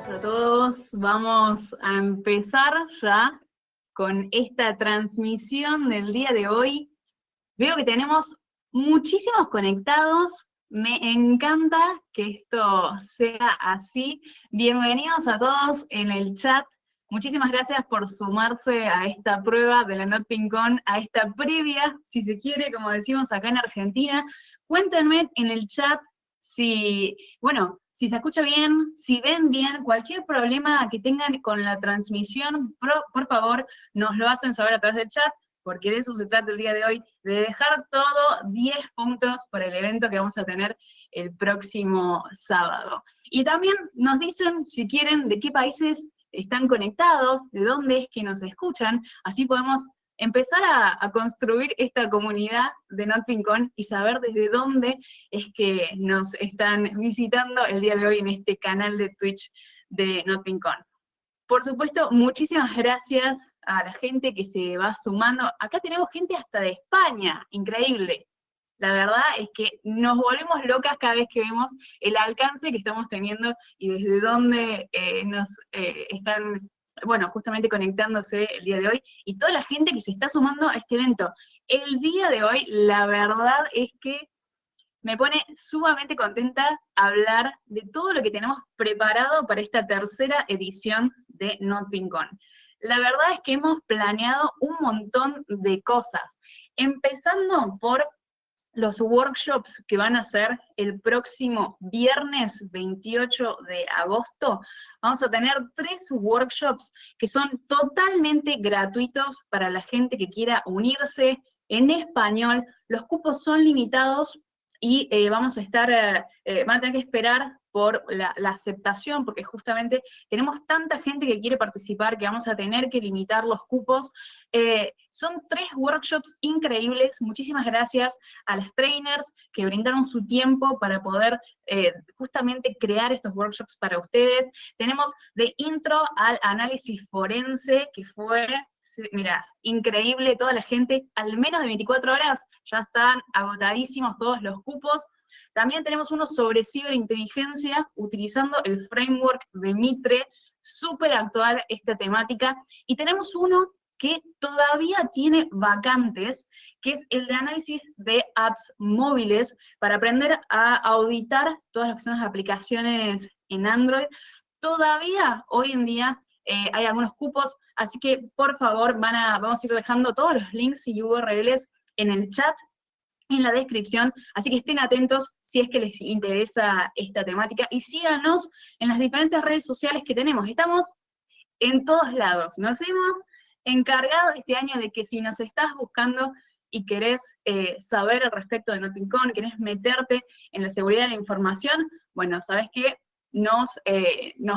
A todos, vamos a empezar ya con esta transmisión del día de hoy. Veo que tenemos muchísimos conectados, me encanta que esto sea así. Bienvenidos a todos en el chat. Muchísimas gracias por sumarse a esta prueba de la NotPinCon, a esta previa, si se quiere, como decimos acá en Argentina. Cuéntenme en el chat si, bueno, si se escucha bien, si ven bien, cualquier problema que tengan con la transmisión, por favor, nos lo hacen saber a través del chat, porque de eso se trata el día de hoy, de dejar todo 10 puntos para el evento que vamos a tener el próximo sábado. Y también nos dicen, si quieren, de qué países están conectados, de dónde es que nos escuchan, así podemos empezar a construir esta comunidad de NotPinCon y saber desde dónde es que nos están visitando el día de hoy en este canal de Twitch de NotPinCon. Por supuesto, muchísimas gracias a la gente que se va sumando. Acá tenemos gente hasta de España, increíble. La verdad es que nos volvemos locas cada vez que vemos el alcance que estamos teniendo y desde dónde nos están, bueno, justamente conectándose el día de hoy, y toda la gente que se está sumando a este evento. El día de hoy, la verdad es que me pone sumamente contenta hablar de todo lo que tenemos preparado para esta tercera edición de NotPinCon. La verdad es que hemos planeado un montón de cosas, empezando por los workshops que van a ser el próximo viernes 28 de agosto. Vamos a tener 3 workshops que son totalmente gratuitos para la gente que quiera unirse en español. Los cupos son limitados y vamos a estar, van a tener que esperar por la aceptación, porque justamente tenemos tanta gente que quiere participar que vamos a tener que limitar los cupos. Son 3 workshops increíbles. Muchísimas gracias a las trainers que brindaron su tiempo para poder justamente crear estos workshops para ustedes. Tenemos de intro al análisis forense, que fue, mira, increíble, toda la gente, al menos de 24 horas ya están agotadísimos todos los cupos. También tenemos uno sobre ciberinteligencia, utilizando el framework de Mitre, súper actual esta temática. Y tenemos uno que todavía tiene vacantes, que es el de análisis de apps móviles, para aprender a auditar todas las que son las aplicaciones en Android. Todavía, hoy en día, hay algunos cupos, así que por favor vamos a ir dejando todos los links y URLs en el chat, en la descripción, así que estén atentos si es que les interesa esta temática, y síganos en las diferentes redes sociales que tenemos. Estamos en todos lados. Nos hemos encargado este año de que si nos estás buscando y querés saber al respecto de NotPinCon, querés meterte en la seguridad de la información, bueno, sabés que nos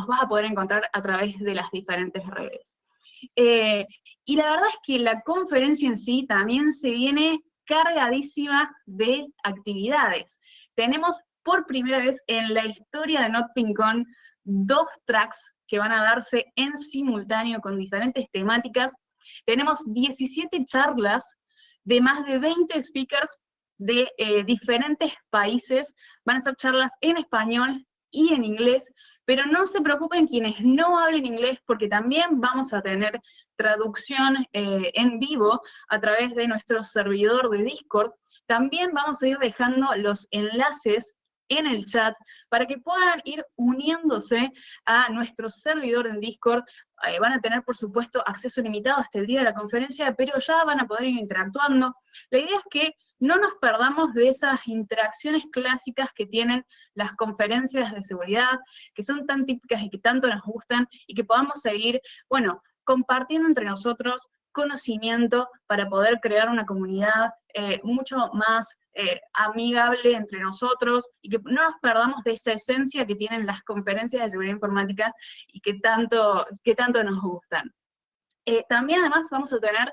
vas a poder encontrar a través de las diferentes redes. Y la verdad es que la conferencia en sí también se viene cargadísima de actividades. Tenemos por primera vez en la historia de NotPinCon 2 tracks que van a darse en simultáneo con diferentes temáticas. Tenemos 17 charlas de más de 20 speakers de diferentes países. Van a ser charlas en español y en inglés, pero no se preocupen quienes no hablen inglés, porque también vamos a tener traducción en vivo a través de nuestro servidor de Discord. También vamos a ir dejando los enlaces en el chat para que puedan ir uniéndose a nuestro servidor en Discord. Van a tener, por supuesto, acceso limitado hasta el día de la conferencia, pero ya van a poder ir interactuando. La idea es que no nos perdamos de esas interacciones clásicas que tienen las conferencias de seguridad, que son tan típicas y que tanto nos gustan, y que podamos seguir, bueno, compartiendo entre nosotros conocimiento para poder crear una comunidad mucho más amigable entre nosotros, y que no nos perdamos de esa esencia que tienen las conferencias de seguridad informática y que tanto nos gustan. También además vamos a tener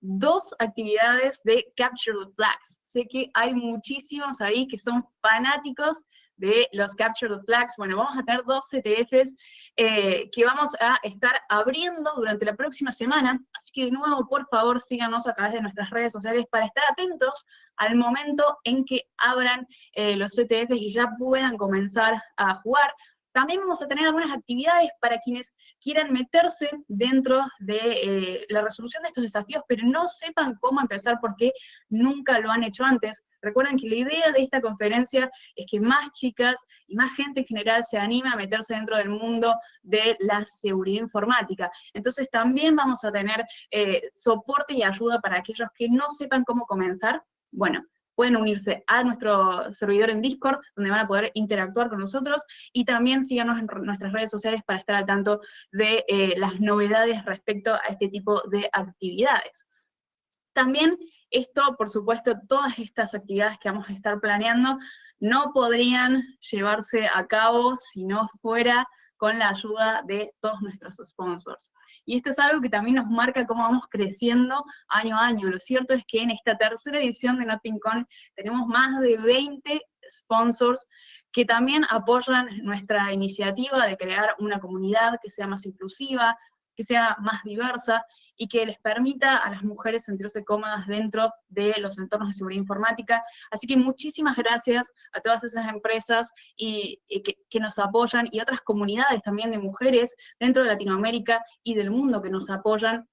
2 actividades de Capture the Flags. Sé que hay muchísimos ahí que son fanáticos de los Capture the Flags. Bueno, vamos a tener 2 CTFs que vamos a estar abriendo durante la próxima semana, así que de nuevo, por favor, síganos a través de nuestras redes sociales para estar atentos al momento en que abran los CTFs y ya puedan comenzar a jugar. También vamos a tener algunas actividades para quienes quieran meterse dentro de la resolución de estos desafíos, pero no sepan cómo empezar porque nunca lo han hecho antes. Recuerden que la idea de esta conferencia es que más chicas y más gente en general se anime a meterse dentro del mundo de la seguridad informática. Entonces también vamos a tener soporte y ayuda para aquellos que no sepan cómo comenzar. Bueno, pueden unirse a nuestro servidor en Discord, donde van a poder interactuar con nosotros, y también síganos en nuestras redes sociales para estar al tanto de las novedades respecto a este tipo de actividades. También esto, por supuesto, todas estas actividades que vamos a estar planeando no podrían llevarse a cabo si no fuera con la ayuda de todos nuestros sponsors. Y esto es algo que también nos marca cómo vamos creciendo año a año. Lo cierto es que en esta tercera edición de NotPinCon tenemos más de 20 sponsors que también apoyan nuestra iniciativa de crear una comunidad que sea más inclusiva, que sea más diversa, y que les permita a las mujeres sentirse cómodas dentro de los entornos de seguridad informática. Así que muchísimas gracias a todas esas empresas que nos apoyan, y otras comunidades también de mujeres dentro de Latinoamérica y del mundo que nos apoyan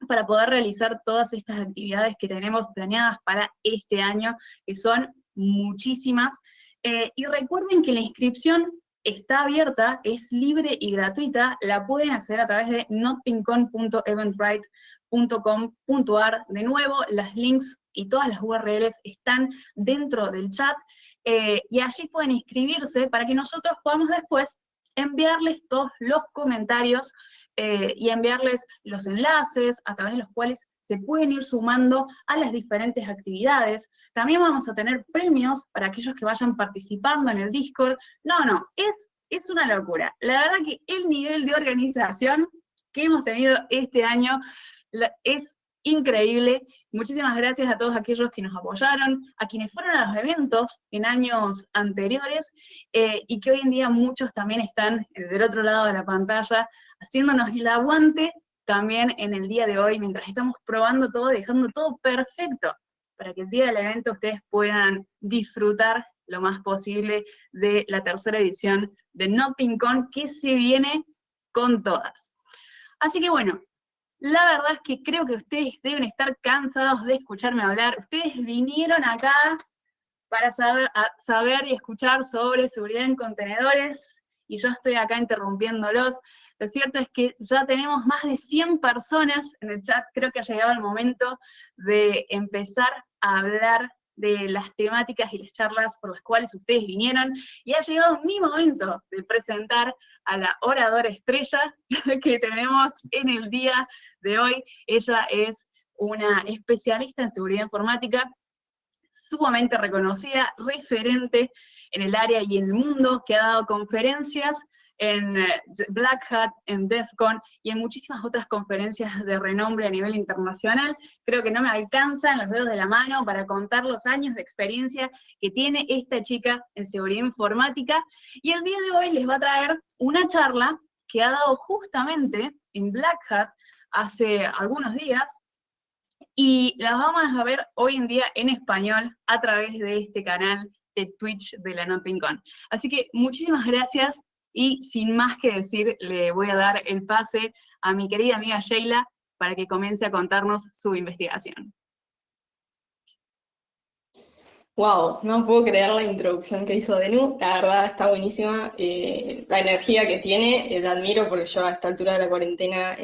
para poder realizar todas estas actividades que tenemos planeadas para este año, que son muchísimas. Y recuerden que la inscripción está abierta, es libre y gratuita, la pueden acceder a través de notpincon.eventbrite.com.ar. De nuevo, los links y todas las URLs están dentro del chat, y allí pueden inscribirse para que nosotros podamos después enviarles todos los comentarios y enviarles los enlaces a través de los cuales se pueden ir sumando a las diferentes actividades. También vamos a tener premios para aquellos que vayan participando en el Discord. No, es una locura. La verdad que el nivel de organización que hemos tenido este año es increíble. Muchísimas gracias a todos aquellos que nos apoyaron, a quienes fueron a los eventos en años anteriores, y que hoy en día muchos también están del otro lado de la pantalla, haciéndonos el aguante también en el día de hoy, mientras estamos probando todo, dejando todo perfecto, para que el día del evento ustedes puedan disfrutar lo más posible de la tercera edición de NotPinCon, que se viene con todas. Así que bueno, la verdad es que creo que ustedes deben estar cansados de escucharme hablar. Ustedes vinieron acá para saber y escuchar sobre seguridad en contenedores, y yo estoy acá interrumpiéndolos. Lo cierto es que ya tenemos más de 100 personas en el chat. Creo que ha llegado el momento de empezar a hablar de las temáticas y las charlas por las cuales ustedes vinieron, y ha llegado mi momento de presentar a la oradora estrella que tenemos en el día de hoy. Ella es una especialista en seguridad informática, sumamente reconocida, referente en el área y en el mundo, que ha dado conferencias en Black Hat, en DEF CON, y en muchísimas otras conferencias de renombre a nivel internacional. Creo que no me alcanzan los dedos de la mano para contar los años de experiencia que tiene esta chica en seguridad informática, y el día de hoy les va a traer una charla que ha dado justamente en Black Hat hace algunos días, y las vamos a ver hoy en día en español a través de este canal de Twitch de la NotPinCon. Así que muchísimas gracias, y sin más que decir, le voy a dar el pase a mi querida amiga Sheila para que comience a contarnos su investigación. Wow, no puedo creer la introducción que hizo Denu, la verdad está buenísima, la energía que tiene, la admiro, porque yo a esta altura de la cuarentena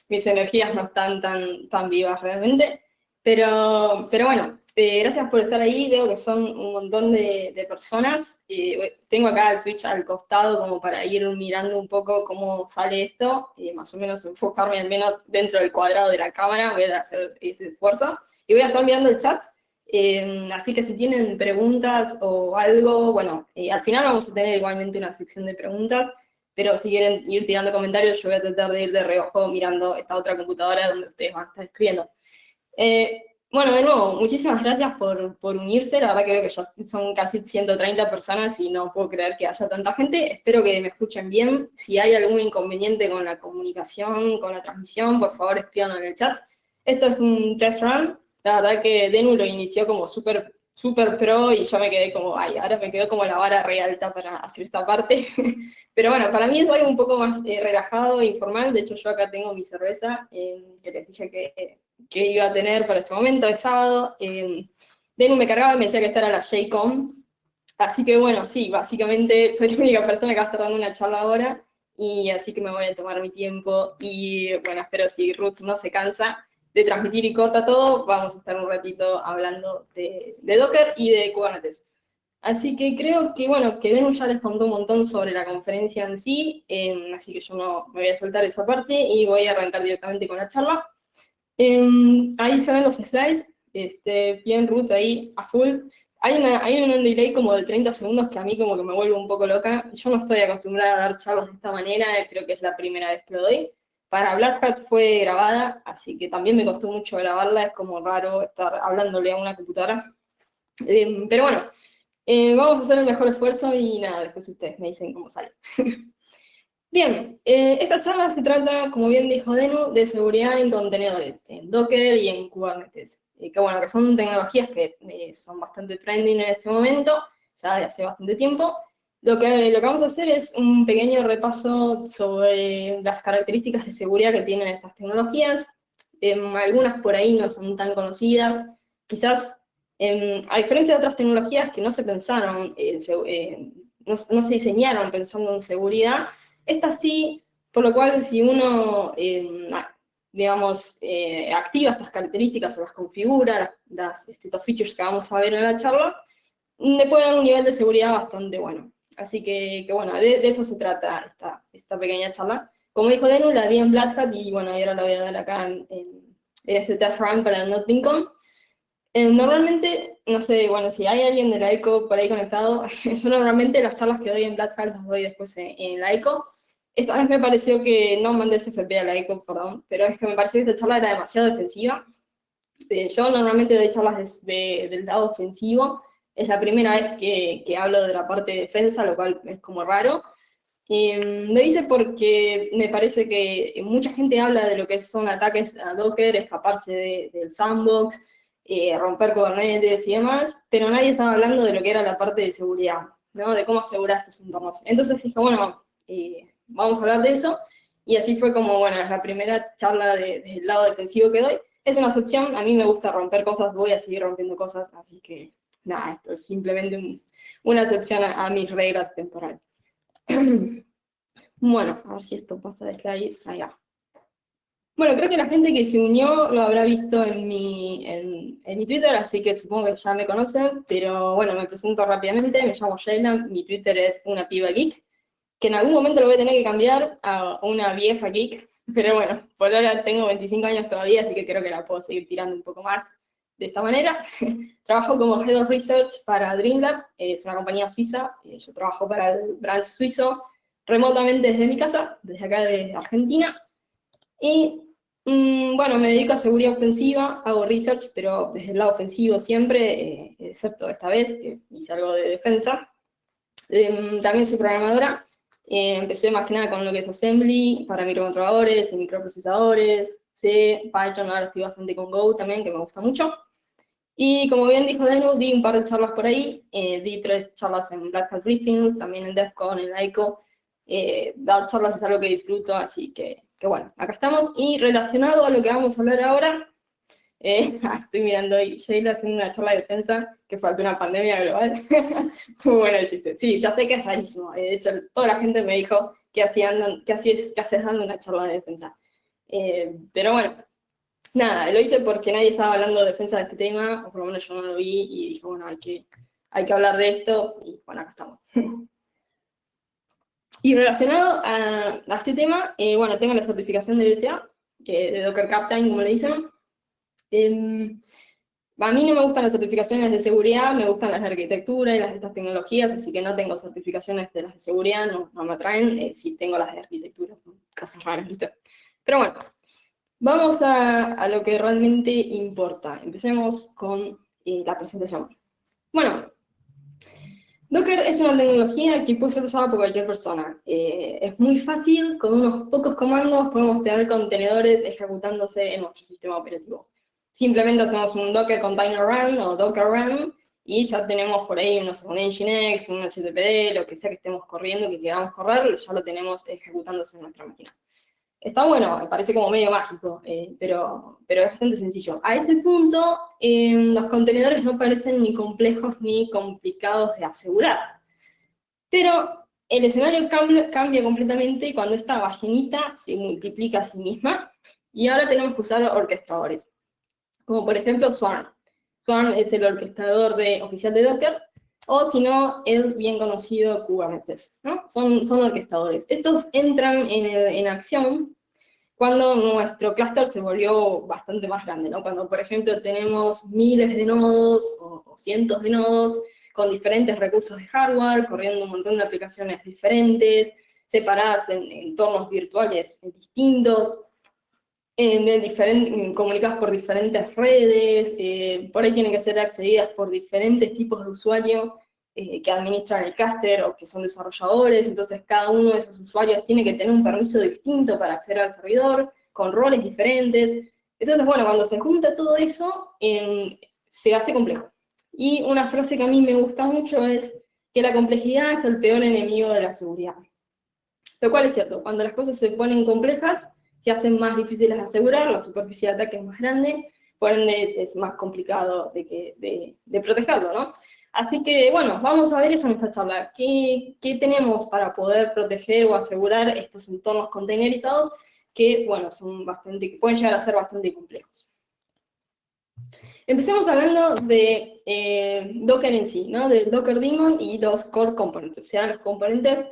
mis energías no están tan vivas realmente, pero bueno, gracias por estar ahí. Veo que son un montón de personas, tengo acá el Twitch al costado como para ir mirando un poco cómo sale esto, más o menos enfocarme al menos dentro del cuadrado de la cámara, voy a hacer ese esfuerzo, y voy a estar mirando el chat. Así que si tienen preguntas o algo, bueno, al final vamos a tener igualmente una sección de preguntas, pero si quieren ir tirando comentarios, yo voy a tratar de ir de reojo mirando esta otra computadora donde ustedes van a estar escribiendo. Bueno, de nuevo, muchísimas gracias por unirse. La verdad que creo que ya son casi 130 personas y no puedo creer que haya tanta gente. Espero que me escuchen bien. Si hay algún inconveniente con la comunicación, con la transmisión, por favor escríbanlo en el chat. Esto es un test run. La verdad que Denu lo inició como súper súper pro y yo me quedé como, ay, ahora me quedó como la vara re alta para hacer esta parte. Pero bueno, para mí es algo un poco más relajado e informal. De hecho, yo acá tengo mi cerveza que les dije que iba a tener para este momento, es sábado. Denu me cargaba y me decía que esta era la JCOM. Así que bueno, sí, básicamente soy la única persona que va a estar dando una charla ahora. Y así que me voy a tomar mi tiempo. Y bueno, espero si Ruth no se cansa de transmitir y corta todo, vamos a estar un ratito hablando de Docker y de Kubernetes. Así que creo que, bueno, que Denu ya les contó un montón sobre la conferencia en sí, así que yo no me voy a saltar esa parte y voy a arrancar directamente con la charla. Ahí se ven los slides, bien Ruth ahí a full. Hay un delay como de 30 segundos que a mí como que me vuelve un poco loca. Yo no estoy acostumbrada a dar charlas de esta manera, creo que es la primera vez que lo doy. Para Black Hat fue grabada, así que también me costó mucho grabarla, es como raro estar hablándole a una computadora. Pero bueno, vamos a hacer el mejor esfuerzo y nada, después ustedes me dicen cómo sale. Bien, esta charla se trata, como bien dijo Denu, de seguridad en contenedores, en Docker y en Kubernetes. Que bueno, que son tecnologías que son bastante trending en este momento, ya de hace bastante tiempo. Lo que vamos a hacer es un pequeño repaso sobre las características de seguridad que tienen estas tecnologías. Algunas por ahí no son tan conocidas. Quizás, a diferencia de otras tecnologías que no se pensaron, no se diseñaron pensando en seguridad, estas sí, por lo cual si uno, digamos, activa estas características o las configura, estos features que vamos a ver en la charla, le puede dar un nivel de seguridad bastante bueno. Así que bueno, de eso se trata esta pequeña charla. Como dijo Denu, la di en Black Hat y bueno, ahora la voy a dar acá en este test run para el NotBeacon. Normalmente, no sé, bueno, si hay alguien de la ECO por ahí conectado, yo normalmente las charlas que doy en Black Hat las doy después en la ECO. Esta vez me pareció que no mandé SFP a la ECO, perdón, pero es que me pareció que esta charla era demasiado defensiva. Yo normalmente doy charlas del lado ofensivo, es la primera vez que hablo de la parte de defensa, lo cual es como raro. Lo hice porque me parece que mucha gente habla de lo que son ataques a Docker, escaparse del sandbox, romper Kubernetes y demás, pero nadie estaba hablando de lo que era la parte de seguridad, ¿no? De cómo asegurar estos entornos. Entonces dije, bueno, vamos a hablar de eso, y así fue como, bueno, es la primera charla del lado defensivo que doy. Es una excepción, a mí me gusta romper cosas, voy a seguir rompiendo cosas, así que nada, esto es simplemente una excepción a mis reglas temporales. Bueno, a ver si esto pasa de slide allá. Bueno, creo que la gente que se unió lo habrá visto en mi Twitter, así que supongo que ya me conocen, pero bueno, me presento rápidamente, me llamo Sheila, mi Twitter es una piba geek, que en algún momento lo voy a tener que cambiar a una vieja geek, pero bueno, por ahora tengo 25 años todavía, así que creo que la puedo seguir tirando un poco más de esta manera. Trabajo como Head of Research para Dreamlab, es una compañía suiza, yo trabajo para el branch suizo remotamente desde mi casa, desde acá de Argentina, y bueno, me dedico a seguridad ofensiva, hago research, pero desde el lado ofensivo siempre, excepto esta vez, que hice algo de defensa. También soy programadora, empecé más que nada con lo que es assembly para microcontroladores y microprocesadores, C, Python, ahora estoy bastante con Go también, que me gusta mucho. Y como bien dijo Denu, di un par de charlas por ahí, di 3 charlas en Black Hat Briefings, también en DEF CON, en ICO. Dar charlas es algo que disfruto, así que bueno, acá estamos. Y relacionado a lo que vamos a hablar ahora, estoy mirando ahí, Sheila haciendo una charla de defensa, que faltó una pandemia global. Muy bueno el chiste. Sí, ya sé que es rarísimo. De hecho, toda la gente me dijo que haces dando una charla de defensa. Pero bueno, nada, lo hice porque nadie estaba hablando de defensa de este tema, o por lo menos yo no lo vi, y dije, bueno, hay que hablar de esto, y bueno, acá estamos. Y relacionado a este tema, bueno, tengo la certificación de DSA, de Docker Captain, como le dicen. A mí no me gustan las certificaciones de seguridad, me gustan las de arquitectura y las de estas tecnologías, así que no tengo certificaciones de las de seguridad, no me atraen, sí tengo las de arquitectura, cosas raras, ¿viste? Pero bueno, vamos a lo que realmente importa. Empecemos con la presentación. Bueno, Docker es una tecnología que puede ser usada por cualquier persona. Es muy fácil, con unos pocos comandos podemos tener contenedores ejecutándose en nuestro sistema operativo. Simplemente hacemos un Docker Container Run o Docker Run y ya tenemos por ahí un Nginx, un HTTPD, lo que sea que estemos corriendo, que queramos correr, ya lo tenemos ejecutándose en nuestra máquina. Está bueno, me parece como medio mágico, pero es bastante sencillo. A ese punto, los contenedores no parecen ni complejos ni complicados de asegurar. Pero el escenario cambia completamente cuando esta ballenita se multiplica a sí misma, y ahora tenemos que usar orquestadores, como por ejemplo Swarm. Swarm es el orquestador oficial de Docker, o si no, el bien conocido Kubernetes, ¿no? Son orquestadores. Estos entran en acción cuando nuestro clúster se volvió bastante más grande, ¿no? Cuando, por ejemplo, tenemos miles de nodos o cientos de nodos con diferentes recursos de hardware, corriendo un montón de aplicaciones diferentes, separadas en entornos virtuales distintos, comunicadas por diferentes redes, por ahí tienen que ser accedidas por diferentes tipos de usuarios que administran el clúster o que son desarrolladores. Entonces cada uno de esos usuarios tiene que tener un permiso distinto para acceder al servidor, con roles diferentes. Entonces, bueno, cuando se junta todo eso, se hace complejo. Y una frase que a mí me gusta mucho es que la complejidad es el peor enemigo de la seguridad. Lo cual es cierto, cuando las cosas se ponen complejas, se hacen más difíciles de asegurar, la superficie de ataque es más grande, por ende es más complicado de protegerlo, ¿no? Así que, bueno, vamos a ver eso en esta charla. ¿Qué tenemos para poder proteger o asegurar estos entornos containerizados que, bueno, que pueden llegar a ser bastante complejos? Empecemos hablando de Docker en sí, ¿no? De Docker Daemon y los core components, o sea, los componentes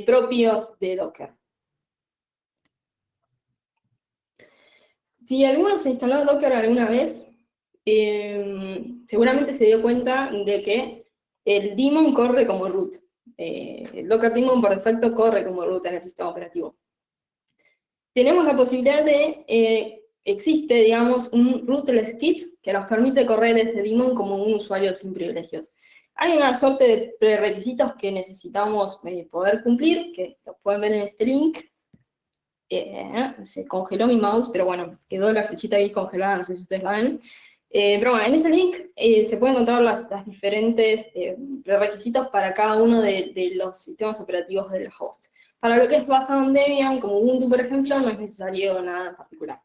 propios de Docker. Si alguno se instaló Docker alguna vez, seguramente se dio cuenta de que el daemon corre como root. El Docker daemon por defecto corre como root en el sistema operativo. Tenemos la posibilidad existe, digamos, un rootless kit que nos permite correr ese daemon como un usuario sin privilegios. Hay una suerte de prerequisitos que necesitamos poder cumplir, que los pueden ver en este link. Se congeló mi mouse, pero bueno, quedó la flechita ahí congelada, no sé si ustedes la ven. Pero bueno, en ese link se pueden encontrar las diferentes requisitos para cada uno de los sistemas operativos del host. Para lo que es basado en Debian, como Ubuntu, por ejemplo, no es necesario nada en particular.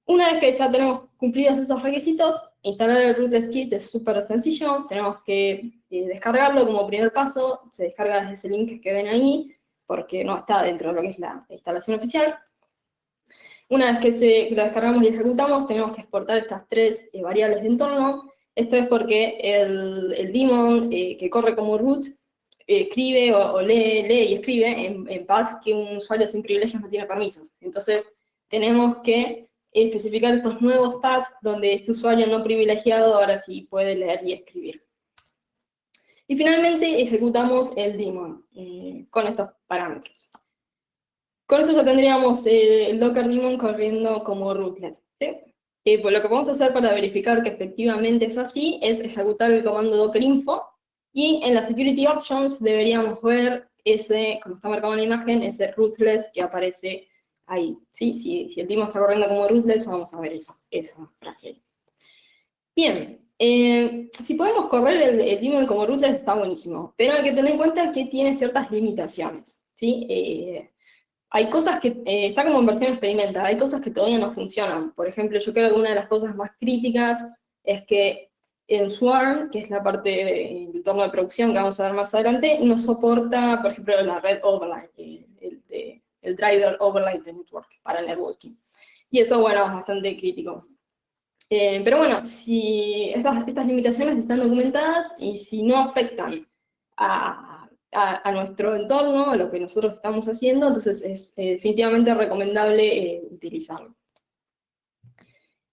Una vez que ya tenemos cumplidos esos requisitos, instalar el rootless kit es súper sencillo. Tenemos que descargarlo como primer paso. Se descarga desde ese link que ven ahí, porque no está dentro de lo que es la instalación oficial. Una vez que lo descargamos y ejecutamos, tenemos que exportar estas tres variables de entorno. Esto es porque el daemon que corre como root escribe o lee y escribe en paths que un usuario sin privilegios no tiene permisos. Entonces, tenemos que especificar estos nuevos paths donde este usuario no privilegiado ahora sí puede leer y escribir. Y finalmente ejecutamos el daemon con estos parámetros. Con eso ya tendríamos el Docker daemon corriendo como rootless, ¿sí? Pues lo que vamos a hacer para verificar que efectivamente es así es ejecutar el comando docker info, y en las security options deberíamos ver ese, como está marcado en la imagen, ese rootless que aparece ahí, ¿sí? Si el daemon está corriendo como rootless, vamos a ver esa frase ahí. Bien, si podemos correr el daemon como rootless está buenísimo, pero hay que tener en cuenta que tiene ciertas limitaciones, ¿sí? Hay cosas que, está como en versión experimental, hay cosas que todavía no funcionan. Por ejemplo, yo creo que una de las cosas más críticas es que en Swarm, que es la parte del entorno de producción que vamos a ver más adelante, no soporta, por ejemplo, la red overlay, el driver overlay de network para el networking. Y eso, bueno, es bastante crítico. Pero bueno, si estas limitaciones están documentadas y si no afectan a nuestro entorno, a lo que nosotros estamos haciendo, entonces es definitivamente recomendable utilizarlo.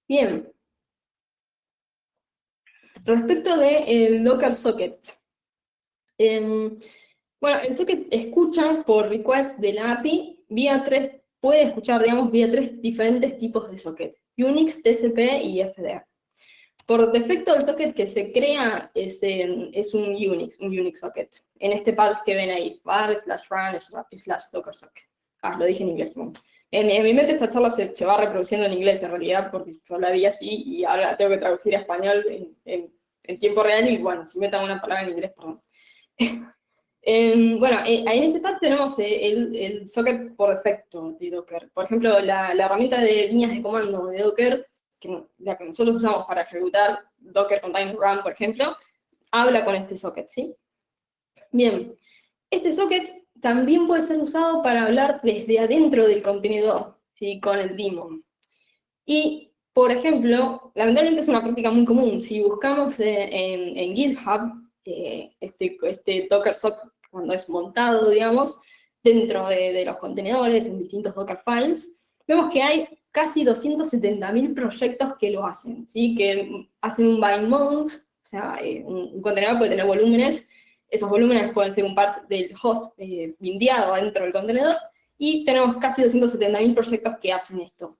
Bien. Respecto del Docker Socket. Bueno, el socket escucha por request de la API puede escuchar, digamos, vía tres diferentes tipos de socket: Unix, TCP y FD. Por defecto, el socket que se crea es un Unix socket. En este path que ven ahí, /run/docker socket. Lo dije en inglés. Bueno. En mi mente esta charla se va reproduciendo en inglés, en realidad, porque yo la vi así y ahora tengo que traducir a español en en tiempo real y, bueno, si metan una palabra en inglés, perdón. Bueno, en ese path tenemos el socket por defecto de Docker. Por ejemplo, la herramienta de líneas de comando de Docker, la que nosotros usamos para ejecutar Docker Container Run, por ejemplo, habla con este socket, ¿sí? Bien, este socket también puede ser usado para hablar desde adentro del contenedor, ¿sí? Con el daemon. Y, por ejemplo, lamentablemente es una práctica muy común. Si buscamos en GitHub, este Docker socket, cuando es montado, digamos, dentro de los contenedores, en distintos Docker files, vemos que hay casi 270.000 proyectos que lo hacen, ¿sí? Que hacen un bind mount, o sea, un contenedor puede tener volúmenes, esos volúmenes pueden ser un part del host bindeado dentro del contenedor, y tenemos casi 270.000 proyectos que hacen esto.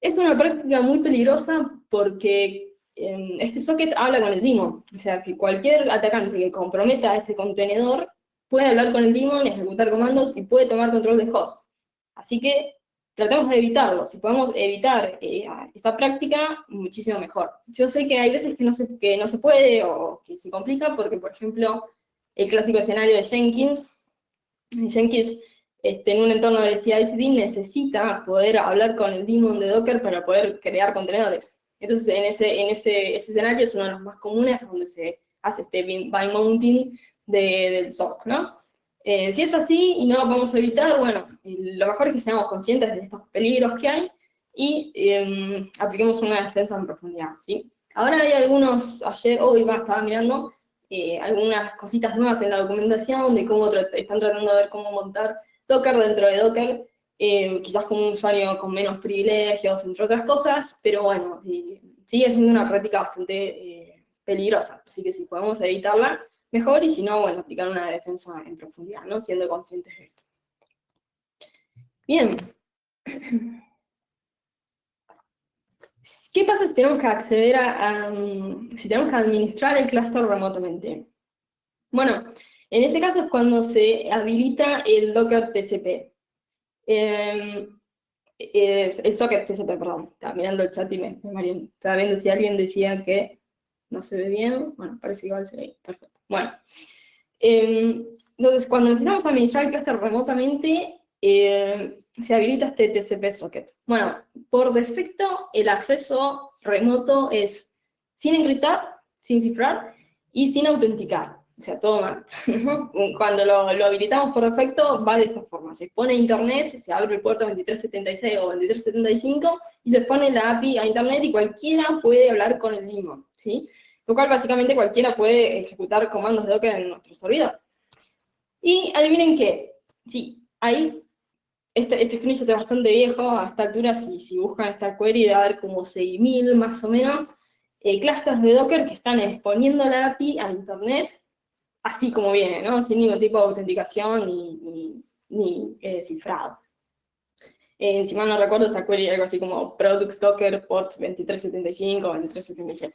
Es una práctica muy peligrosa porque este socket habla con el daemon, o sea que cualquier atacante que comprometa a ese contenedor puede hablar con el daemon, ejecutar comandos y puede tomar control del host. Así que tratemos de evitarlo. Si podemos evitar esta práctica, muchísimo mejor. Yo sé que hay veces que no se puede o que se complica porque, por ejemplo, el clásico escenario de Jenkins, en un entorno de CI/CD necesita poder hablar con el daemon de Docker para poder crear contenedores. Entonces, en ese escenario es uno de los más comunes donde se hace este bind mounting del SOC, ¿no? Si es así y no lo podemos evitar, bueno, lo mejor es que seamos conscientes de estos peligros que hay y apliquemos una defensa en profundidad, ¿sí? Ahora hay hoy estaba mirando algunas cositas nuevas en la documentación de cómo están tratando de ver cómo montar Docker dentro de Docker, quizás con un usuario con menos privilegios, entre otras cosas, pero bueno, sigue siendo una práctica bastante peligrosa, así que si podemos evitarla, mejor, y si no, bueno, aplicar una defensa en profundidad, ¿no? Siendo conscientes de esto. Bien. ¿Qué pasa si tenemos que acceder si tenemos que administrar el clúster remotamente? Bueno, en ese caso es cuando se habilita el Docker TCP. El socket TCP, perdón. Estaba mirando el chat y me mareé. Estaba viendo si alguien decía que no se ve bien. Bueno, parece que igual se ve. Perfecto. Bueno. Entonces, cuando necesitamos administrar el clúster remotamente, se habilita este TCP socket. Bueno, por defecto, el acceso remoto es sin encriptar, sin cifrar y sin autenticar. O sea, todo mal. Cuando lo habilitamos por defecto, va de esta forma. Se expone a Internet, se abre el puerto 2376 o 2375 y se expone la API a Internet y cualquiera puede hablar con el daemon, ¿sí? Lo cual básicamente cualquiera puede ejecutar comandos de Docker en nuestro servidor. Y adivinen qué, sí, ahí, este screenshot es bastante viejo, a esta altura, si buscan esta query, debe haber como 6.000 más o menos clusters de Docker que están exponiendo la API a Internet, así como viene, ¿no? Sin ningún tipo de autenticación ni cifrado. Si mal no recuerdo, esta query algo así como products Docker port 2375 o 2376.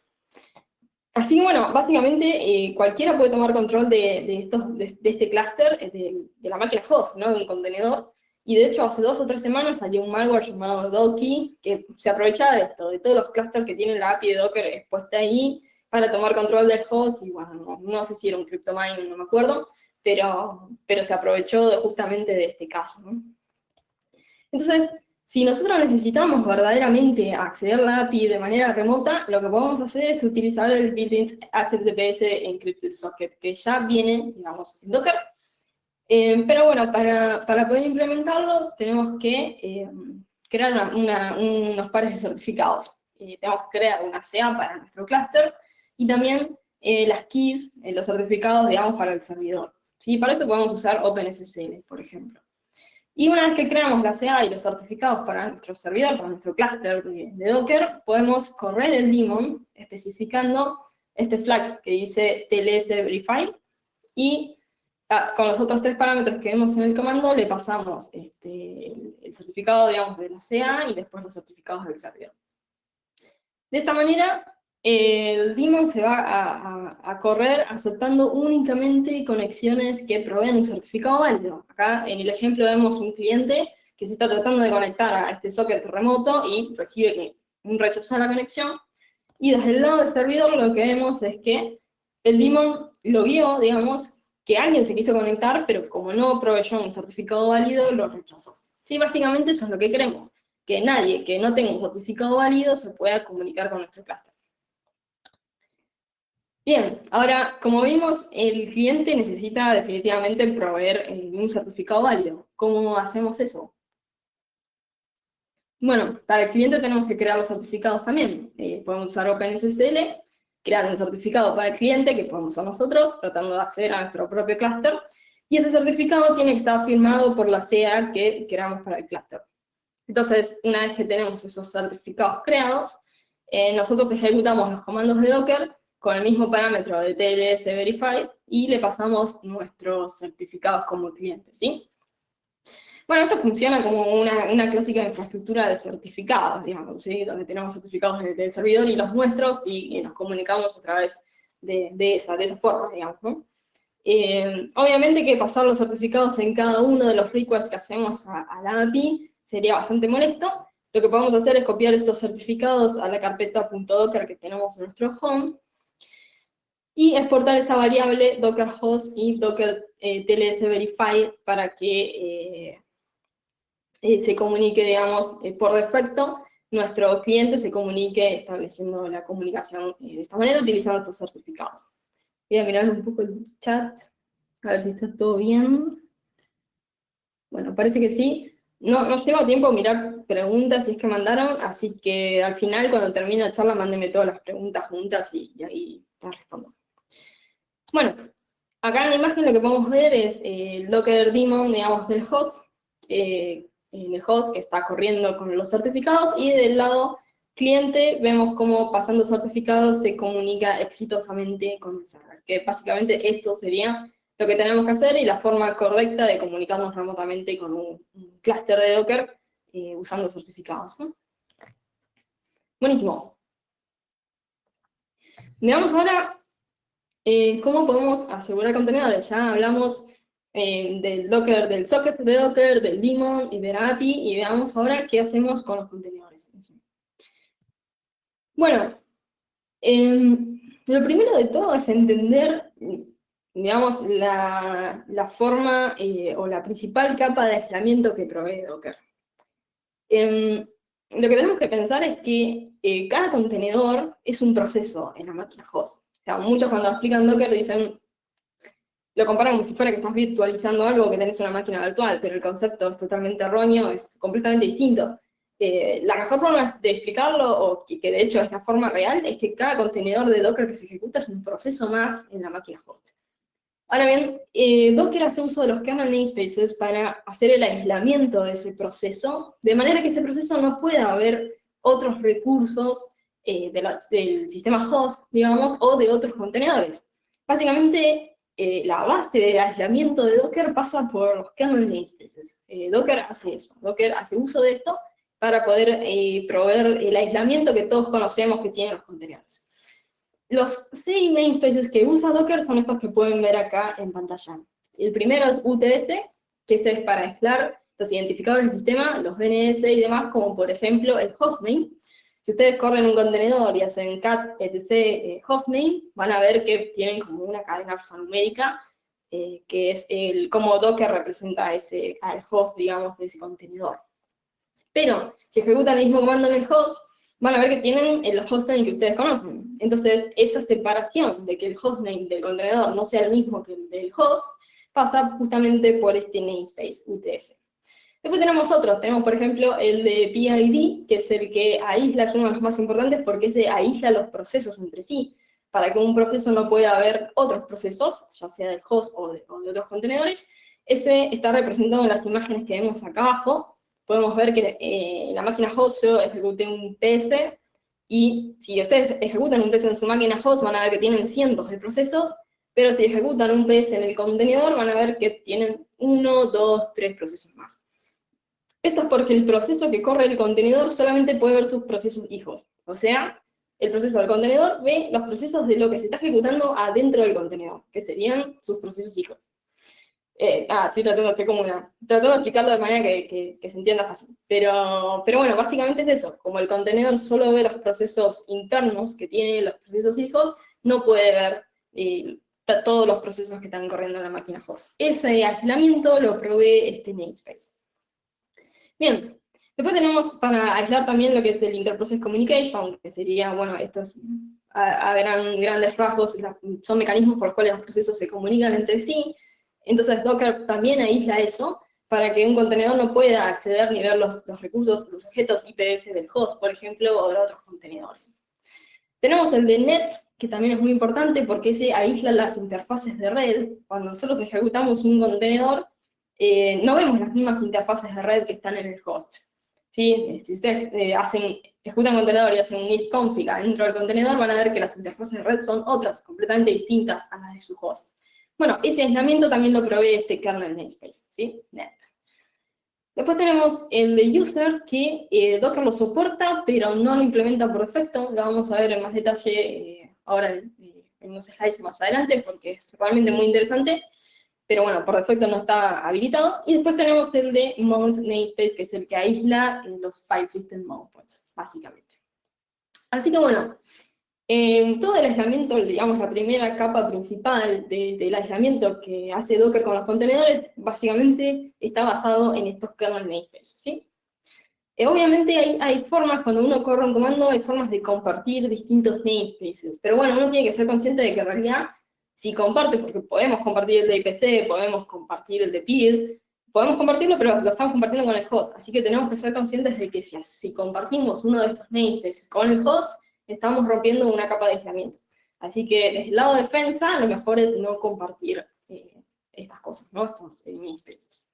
Así que bueno, básicamente cualquiera puede tomar control de este clúster, de la máquina host, ¿no? De un contenedor. Y de hecho, hace 2 o 3 semanas salió un malware llamado Doki, que se aprovecha de esto, de todos los clusters que tienen la API de Docker expuesta ahí, para tomar control del host, y bueno, no sé si era un cryptomine, no me acuerdo, pero se aprovechó justamente de este caso, ¿no? Entonces, si nosotros necesitamos verdaderamente acceder a la API de manera remota, lo que podemos hacer es utilizar el built-in HTTPS Encrypted Socket, que ya viene, digamos, en Docker. Pero bueno, para poder implementarlo, tenemos que crear unos pares de certificados. Tenemos que crear una CA para nuestro clúster y también las keys, los certificados, digamos, para el servidor. ¿Sí? Para eso podemos usar OpenSSL, por ejemplo. Y una vez que creamos la CA y los certificados para nuestro servidor, para nuestro clúster de Docker, podemos correr el daemon especificando este flag que dice TLS verify, y con los otros 3 parámetros que vemos en el comando le pasamos el certificado, digamos, de la CA y después los certificados del servidor. De esta manera, el daemon se va a correr aceptando únicamente conexiones que proveen un certificado válido. Acá en el ejemplo vemos un cliente que se está tratando de conectar a este socket remoto y recibe un rechazo a la conexión. Y desde el lado del servidor lo que vemos es que el daemon logueó, digamos, que alguien se quiso conectar, pero como no proveyó un certificado válido, lo rechazó. Sí, básicamente eso es lo que queremos, que nadie que no tenga un certificado válido se pueda comunicar con nuestro clúster. Bien, ahora, como vimos, el cliente necesita definitivamente proveer un certificado válido. ¿Cómo hacemos eso? Bueno, para el cliente tenemos que crear los certificados también. Podemos usar OpenSSL, crear un certificado para el cliente, que podemos usar nosotros, tratando de acceder a nuestro propio clúster, y ese certificado tiene que estar firmado por la CA que queramos para el clúster. Entonces, una vez que tenemos esos certificados creados, nosotros ejecutamos los comandos de Docker con el mismo parámetro de TLS verify y le pasamos nuestros certificados como cliente, ¿sí? Bueno, esto funciona como una clásica infraestructura de certificados, digamos, ¿sí? Donde tenemos certificados del servidor y los nuestros y nos comunicamos a través de esa forma, digamos, ¿no? Obviamente que pasar los certificados en cada uno de los requests que hacemos a la API sería bastante molesto. Lo que podemos hacer es copiar estos certificados a la carpeta .docker que tenemos en nuestro home y exportar esta variable docker host y docker tls verify para que se comunique, digamos, por defecto, nuestro cliente se comunique estableciendo la comunicación de esta manera, utilizando estos certificados. Voy a mirar un poco el chat, a ver si está todo bien. Bueno, parece que sí. No llevo tiempo a mirar preguntas si es que mandaron, así que al final, cuando termine la charla, mándenme todas las preguntas juntas y ahí las respondo. Bueno, acá en la imagen lo que podemos ver es el Docker daemon, digamos, del host, en el host que está corriendo con los certificados, y del lado cliente vemos cómo pasando certificados se comunica exitosamente con el server, que básicamente esto sería lo que tenemos que hacer y la forma correcta de comunicarnos remotamente con un clúster de Docker usando certificados, ¿no? Buenísimo. Veamos ahora cómo podemos asegurar contenedores. Ya hablamos del Docker, del socket de Docker, del daemon y de la API, y veamos ahora qué hacemos con los contenedores. Bueno, lo primero de todo es entender, digamos, la forma o la principal capa de aislamiento que provee Docker. Lo que tenemos que pensar es que cada contenedor es un proceso en la máquina host. O sea, muchos cuando explican Docker dicen, lo comparan como si fuera que estás virtualizando algo que tenés una máquina virtual, pero el concepto es totalmente erróneo, es completamente distinto. La mejor forma de explicarlo, o que de hecho es la forma real, es que cada contenedor de Docker que se ejecuta es un proceso más en la máquina host. Ahora bien, Docker hace uso de los kernel namespaces para hacer el aislamiento de ese proceso, de manera que ese proceso no pueda haber otros recursos del sistema host, digamos, o de otros contenedores. Básicamente, la base del aislamiento de Docker pasa por los kernel namespaces. Docker hace eso, Docker hace uso de esto para poder proveer el aislamiento que todos conocemos que tienen los contenedores. Los 6 namespaces que usa Docker son estos que pueden ver acá en pantalla. El primero es UTS, que es para aislar los identificadores del sistema, los DNS y demás, como por ejemplo el hostname. Si ustedes corren un contenedor y hacen cat etc hostname, van a ver que tienen como una cadena alfanumérica, que es cómo Docker representa al host, digamos, de ese contenedor. Pero si ejecutan el mismo comando en el host, van a ver que tienen los hostname que ustedes conocen. Entonces, esa separación de que el hostname del contenedor no sea el mismo que el del host, pasa justamente por este namespace, UTS. Después tenemos otros, tenemos por ejemplo el de PID, que es el que aísla, es uno de los más importantes porque ese aísla los procesos entre sí. Para que un proceso no pueda haber otros procesos, ya sea del host o de otros contenedores, ese está representado en las imágenes que vemos acá abajo. Podemos ver que en la máquina host yo ejecuté un PS, y si ustedes ejecutan un PS en su máquina host, van a ver que tienen cientos de procesos, pero si ejecutan un PS en el contenedor, van a ver que tienen 1, 2, 3 procesos más. Esto es porque el proceso que corre el contenedor solamente puede ver sus procesos hijos. O sea, el proceso del contenedor ve los procesos de lo que se está ejecutando adentro del contenedor, que serían sus procesos hijos. estoy tratando de hacer tratando de explicarlo de manera que se entienda fácil. Pero bueno, básicamente es eso. Como el contenedor solo ve los procesos internos que tiene los procesos hijos, no puede ver todos los procesos que están corriendo en la máquina host. Ese aislamiento lo provee este namespace. Bien, después tenemos para aislar también lo que es el Interprocess Communication, que sería, bueno, estos a grandes rasgos son mecanismos por los cuales los procesos se comunican entre sí. Entonces Docker también aísla eso, para que un contenedor no pueda acceder ni ver los recursos, los objetos IPS del host, por ejemplo, o de otros contenedores. Tenemos el de Net, que también es muy importante porque ese aísla las interfaces de red. Cuando nosotros ejecutamos un contenedor, no vemos las mismas interfaces de red que están en el host. ¿Sí? Si ustedes ejecutan un contenedor y hacen un if config dentro del contenedor, van a ver que las interfaces de red son otras, completamente distintas a las de su host. Bueno, ese aislamiento también lo provee este kernel namespace, ¿sí? Net. Después tenemos el de user, que Docker lo soporta, pero no lo implementa por defecto. Lo vamos a ver en más detalle ahora en unos slides más adelante, porque es realmente muy interesante. Pero bueno, por defecto no está habilitado. Y después tenemos el de mode namespace, que es el que aísla los file system mode points, básicamente. Así que bueno, todo el aislamiento, digamos, la primera capa principal del aislamiento que hace Docker con los contenedores, básicamente está basado en estos kernel namespaces, ¿sí? Obviamente hay formas, cuando uno corre un comando, hay formas de compartir distintos namespaces, pero bueno, uno tiene que ser consciente de que en realidad, si comparte, porque podemos compartir el de IPC, podemos compartir el de PID, podemos compartirlo, pero lo estamos compartiendo con el host, así que tenemos que ser conscientes de que si compartimos uno de estos namespaces con el host, estamos rompiendo una capa de aislamiento. Así que desde el lado de defensa, lo mejor es no compartir estas cosas, ¿no? Estos namespaces.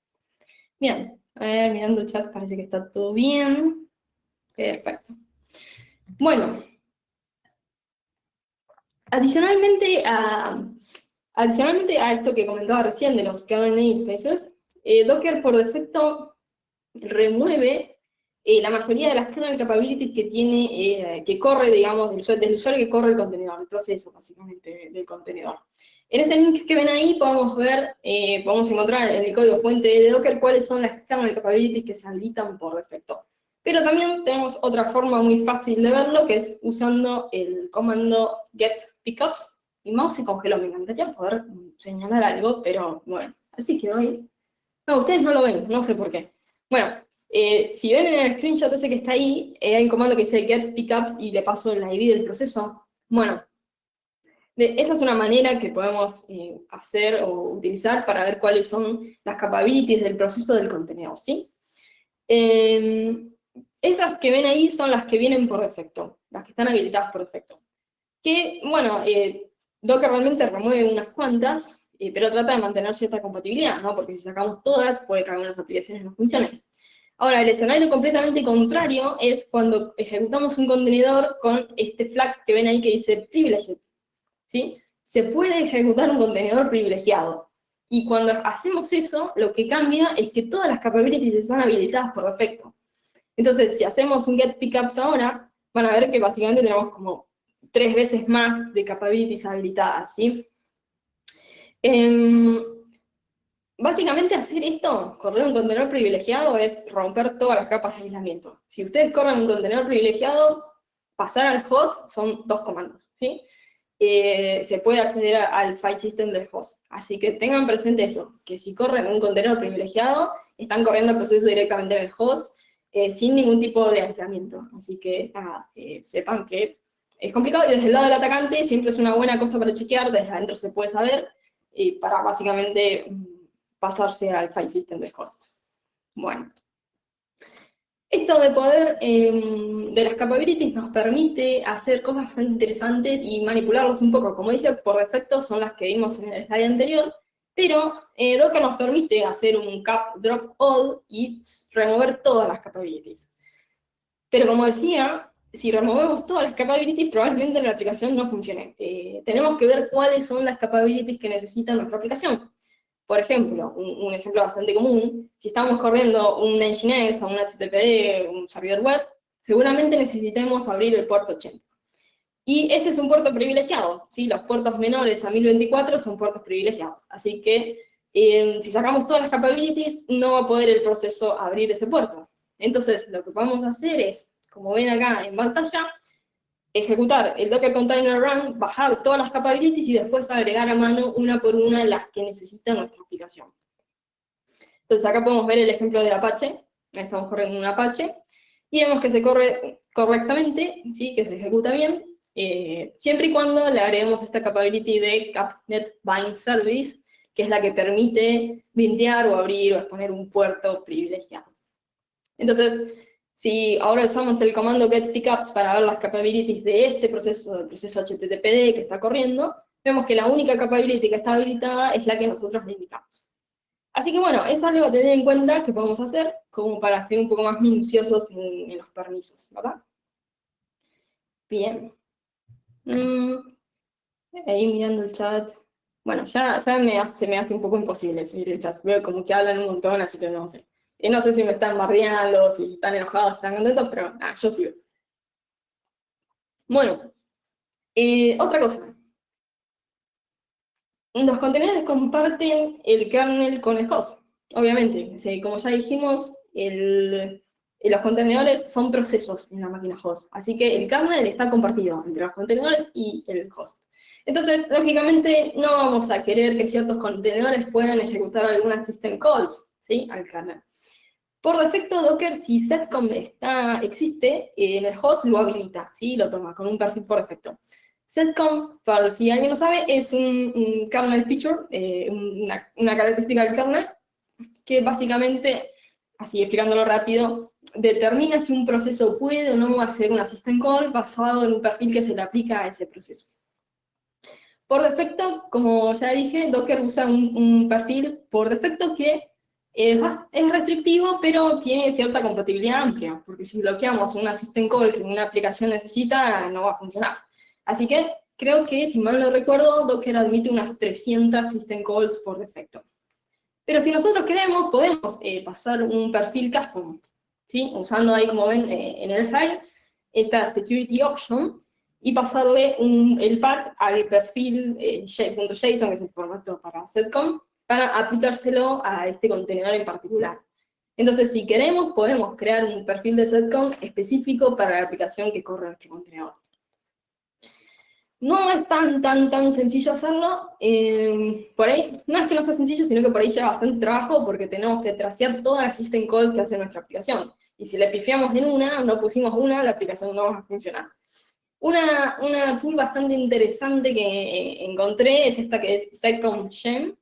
Bien, a ver, mirando el chat parece que está todo bien. Perfecto. Bueno, adicionalmente a esto que comentaba recién de los kernel namespaces, Docker por defecto remueve la mayoría de las kernel capabilities que tiene, que corre, digamos, del usuario que corre el contenedor, el proceso, básicamente, del contenedor. En ese link que ven ahí podemos ver, podemos encontrar en el código fuente de Docker cuáles son las kernel capabilities que se habilitan por defecto. Pero también tenemos otra forma muy fácil de verlo, que es usando el comando get pickups. Mi mouse se congeló, me encantaría poder señalar algo, pero bueno, así que hoy... No, ustedes no lo ven, no sé por qué. Bueno, si ven en el screenshot ese que está ahí, hay un comando que dice get pickups y le paso el ID del proceso. Bueno, esa es una manera que podemos hacer o utilizar para ver cuáles son las capabilities del proceso del contenedor, ¿sí? Esas que ven ahí son las que vienen por defecto, las que están habilitadas por defecto. Que, bueno, Docker realmente remueve unas cuantas, pero trata de mantener cierta compatibilidad, ¿no? Porque si sacamos todas, puede que algunas aplicaciones no funcionen. Ahora, el escenario completamente contrario es cuando ejecutamos un contenedor con este flag que ven ahí que dice privileged, ¿sí? Se puede ejecutar un contenedor privilegiado. Y cuando hacemos eso, lo que cambia es que todas las capabilities están habilitadas por defecto. Entonces, si hacemos un get pickups ahora, van a ver que básicamente tenemos como 3 veces más de capabilities habilitadas, ¿sí? Básicamente hacer esto, correr un contenedor privilegiado, es romper todas las capas de aislamiento. Si ustedes corren un contenedor privilegiado, pasar al host son 2 comandos, ¿sí? Se puede acceder al file system del host. Así que tengan presente eso, que si corren un contenedor privilegiado, están corriendo el proceso directamente en el host, sin ningún tipo de aislamiento. Así que sepan que es complicado, y desde el lado del atacante siempre es una buena cosa para chequear, desde adentro se puede saber, para básicamente pasarse al file system del host. Bueno. Esto de poder, de las capabilities, nos permite hacer cosas bastante interesantes y manipularlos un poco. Como dije, por defecto son las que vimos en el slide anterior, pero Docker nos permite hacer un cap drop all y remover todas las capabilities. Pero como decía, si removemos todas las capabilities, probablemente la aplicación no funcione. Tenemos que ver cuáles son las capabilities que necesita nuestra aplicación. Por ejemplo, un ejemplo bastante común, si estamos corriendo un Nginx o un HTTPD, un servidor web, seguramente necesitemos abrir el puerto 80. Y ese es un puerto privilegiado, ¿sí? Los puertos menores a 1024 son puertos privilegiados. Así que Si sacamos todas las capabilities, no va a poder el proceso abrir ese puerto. Entonces, lo que vamos a hacer es, como ven acá en pantalla, ejecutar el Docker Container Run, bajar todas las capabilities y después agregar a mano una por una las que necesita nuestra aplicación. Entonces acá podemos ver el ejemplo del Apache, estamos corriendo un Apache, y vemos que se corre correctamente, ¿sí? Que se ejecuta bien, siempre y cuando le agreguemos esta capability de CapNet Bind Service, que es la que permite bindear o abrir o exponer un puerto privilegiado. Entonces, si ahora usamos el comando getPickups para ver las capabilities de este proceso, del proceso HTTPD que está corriendo, vemos que la única capability que está habilitada es la que nosotros le indicamos. Así que bueno, es algo a tener en cuenta que podemos hacer como para ser un poco más minuciosos en los permisos, ¿verdad? Bien. Ahí mirando el chat. Bueno, ya se me hace un poco imposible seguir el chat. Veo como que hablan un montón, así que no sé. Y no sé si me están bardeando, si están enojados, si están contentos, pero yo sigo. Bueno, otra cosa. Los contenedores comparten el kernel con el host. Obviamente, como ya dijimos, los contenedores son procesos en la máquina host. Así que el kernel está compartido entre los contenedores y el host. Entonces, lógicamente, no vamos a querer que ciertos contenedores puedan ejecutar algunas system calls, ¿sí? Al kernel. Por defecto, Docker, si setcom existe, en el host lo habilita, ¿sí? Lo toma con un perfil por defecto. Setcom, para si alguien no sabe, es un kernel feature, una característica del kernel, que básicamente, así explicándolo rápido, determina si un proceso puede o no hacer una system call basado en un perfil que se le aplica a ese proceso. Por defecto, como ya dije, Docker usa un perfil por defecto que es restrictivo, pero tiene cierta compatibilidad amplia, porque si bloqueamos una system call que una aplicación necesita, no va a funcionar. Así que creo que, si mal no recuerdo, Docker admite unas 300 system calls por defecto. Pero si nosotros queremos, podemos pasar un perfil custom, ¿sí? Usando ahí, como ven, en el slide, esta security option, y pasarle el path al perfil .json, que es el formato para setcom, para aplicárselo a este contenedor en particular. Entonces, si queremos, podemos crear un perfil de setcom específico para la aplicación que corre en este contenedor. No es tan sencillo hacerlo. Por ahí, no es que no sea sencillo, sino que por ahí lleva bastante trabajo porque tenemos que tracear todas las system calls que hace nuestra aplicación. Y si le pifiamos en una, no pusimos una, la aplicación no va a funcionar. Una tool bastante interesante que encontré es esta que es Setcom Gem,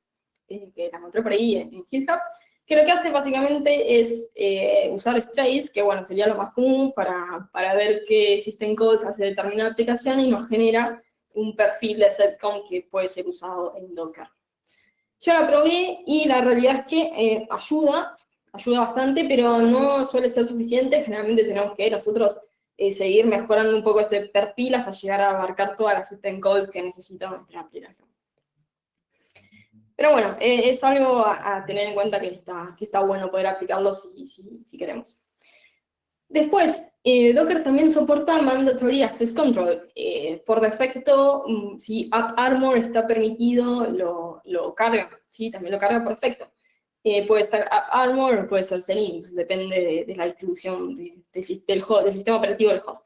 que la encontré por ahí en GitHub, que lo que hace básicamente es usar strays, que bueno, sería lo más común para ver qué system calls hace determinada aplicación y nos genera un perfil de setcom que puede ser usado en Docker. Yo la probé y la realidad es que ayuda bastante, pero no suele ser suficiente. Generalmente tenemos que nosotros seguir mejorando un poco ese perfil hasta llegar a abarcar todas las system calls que necesita nuestra aplicación. Pero bueno, es algo a tener en cuenta que está bueno poder aplicarlo si queremos. Después, Docker también soporta Mandatory Access Control. Por defecto, si AppArmor está permitido, lo carga, ¿sí? También lo carga por defecto. Puede ser AppArmor o puede ser Selenium, depende de la distribución del sistema operativo del host.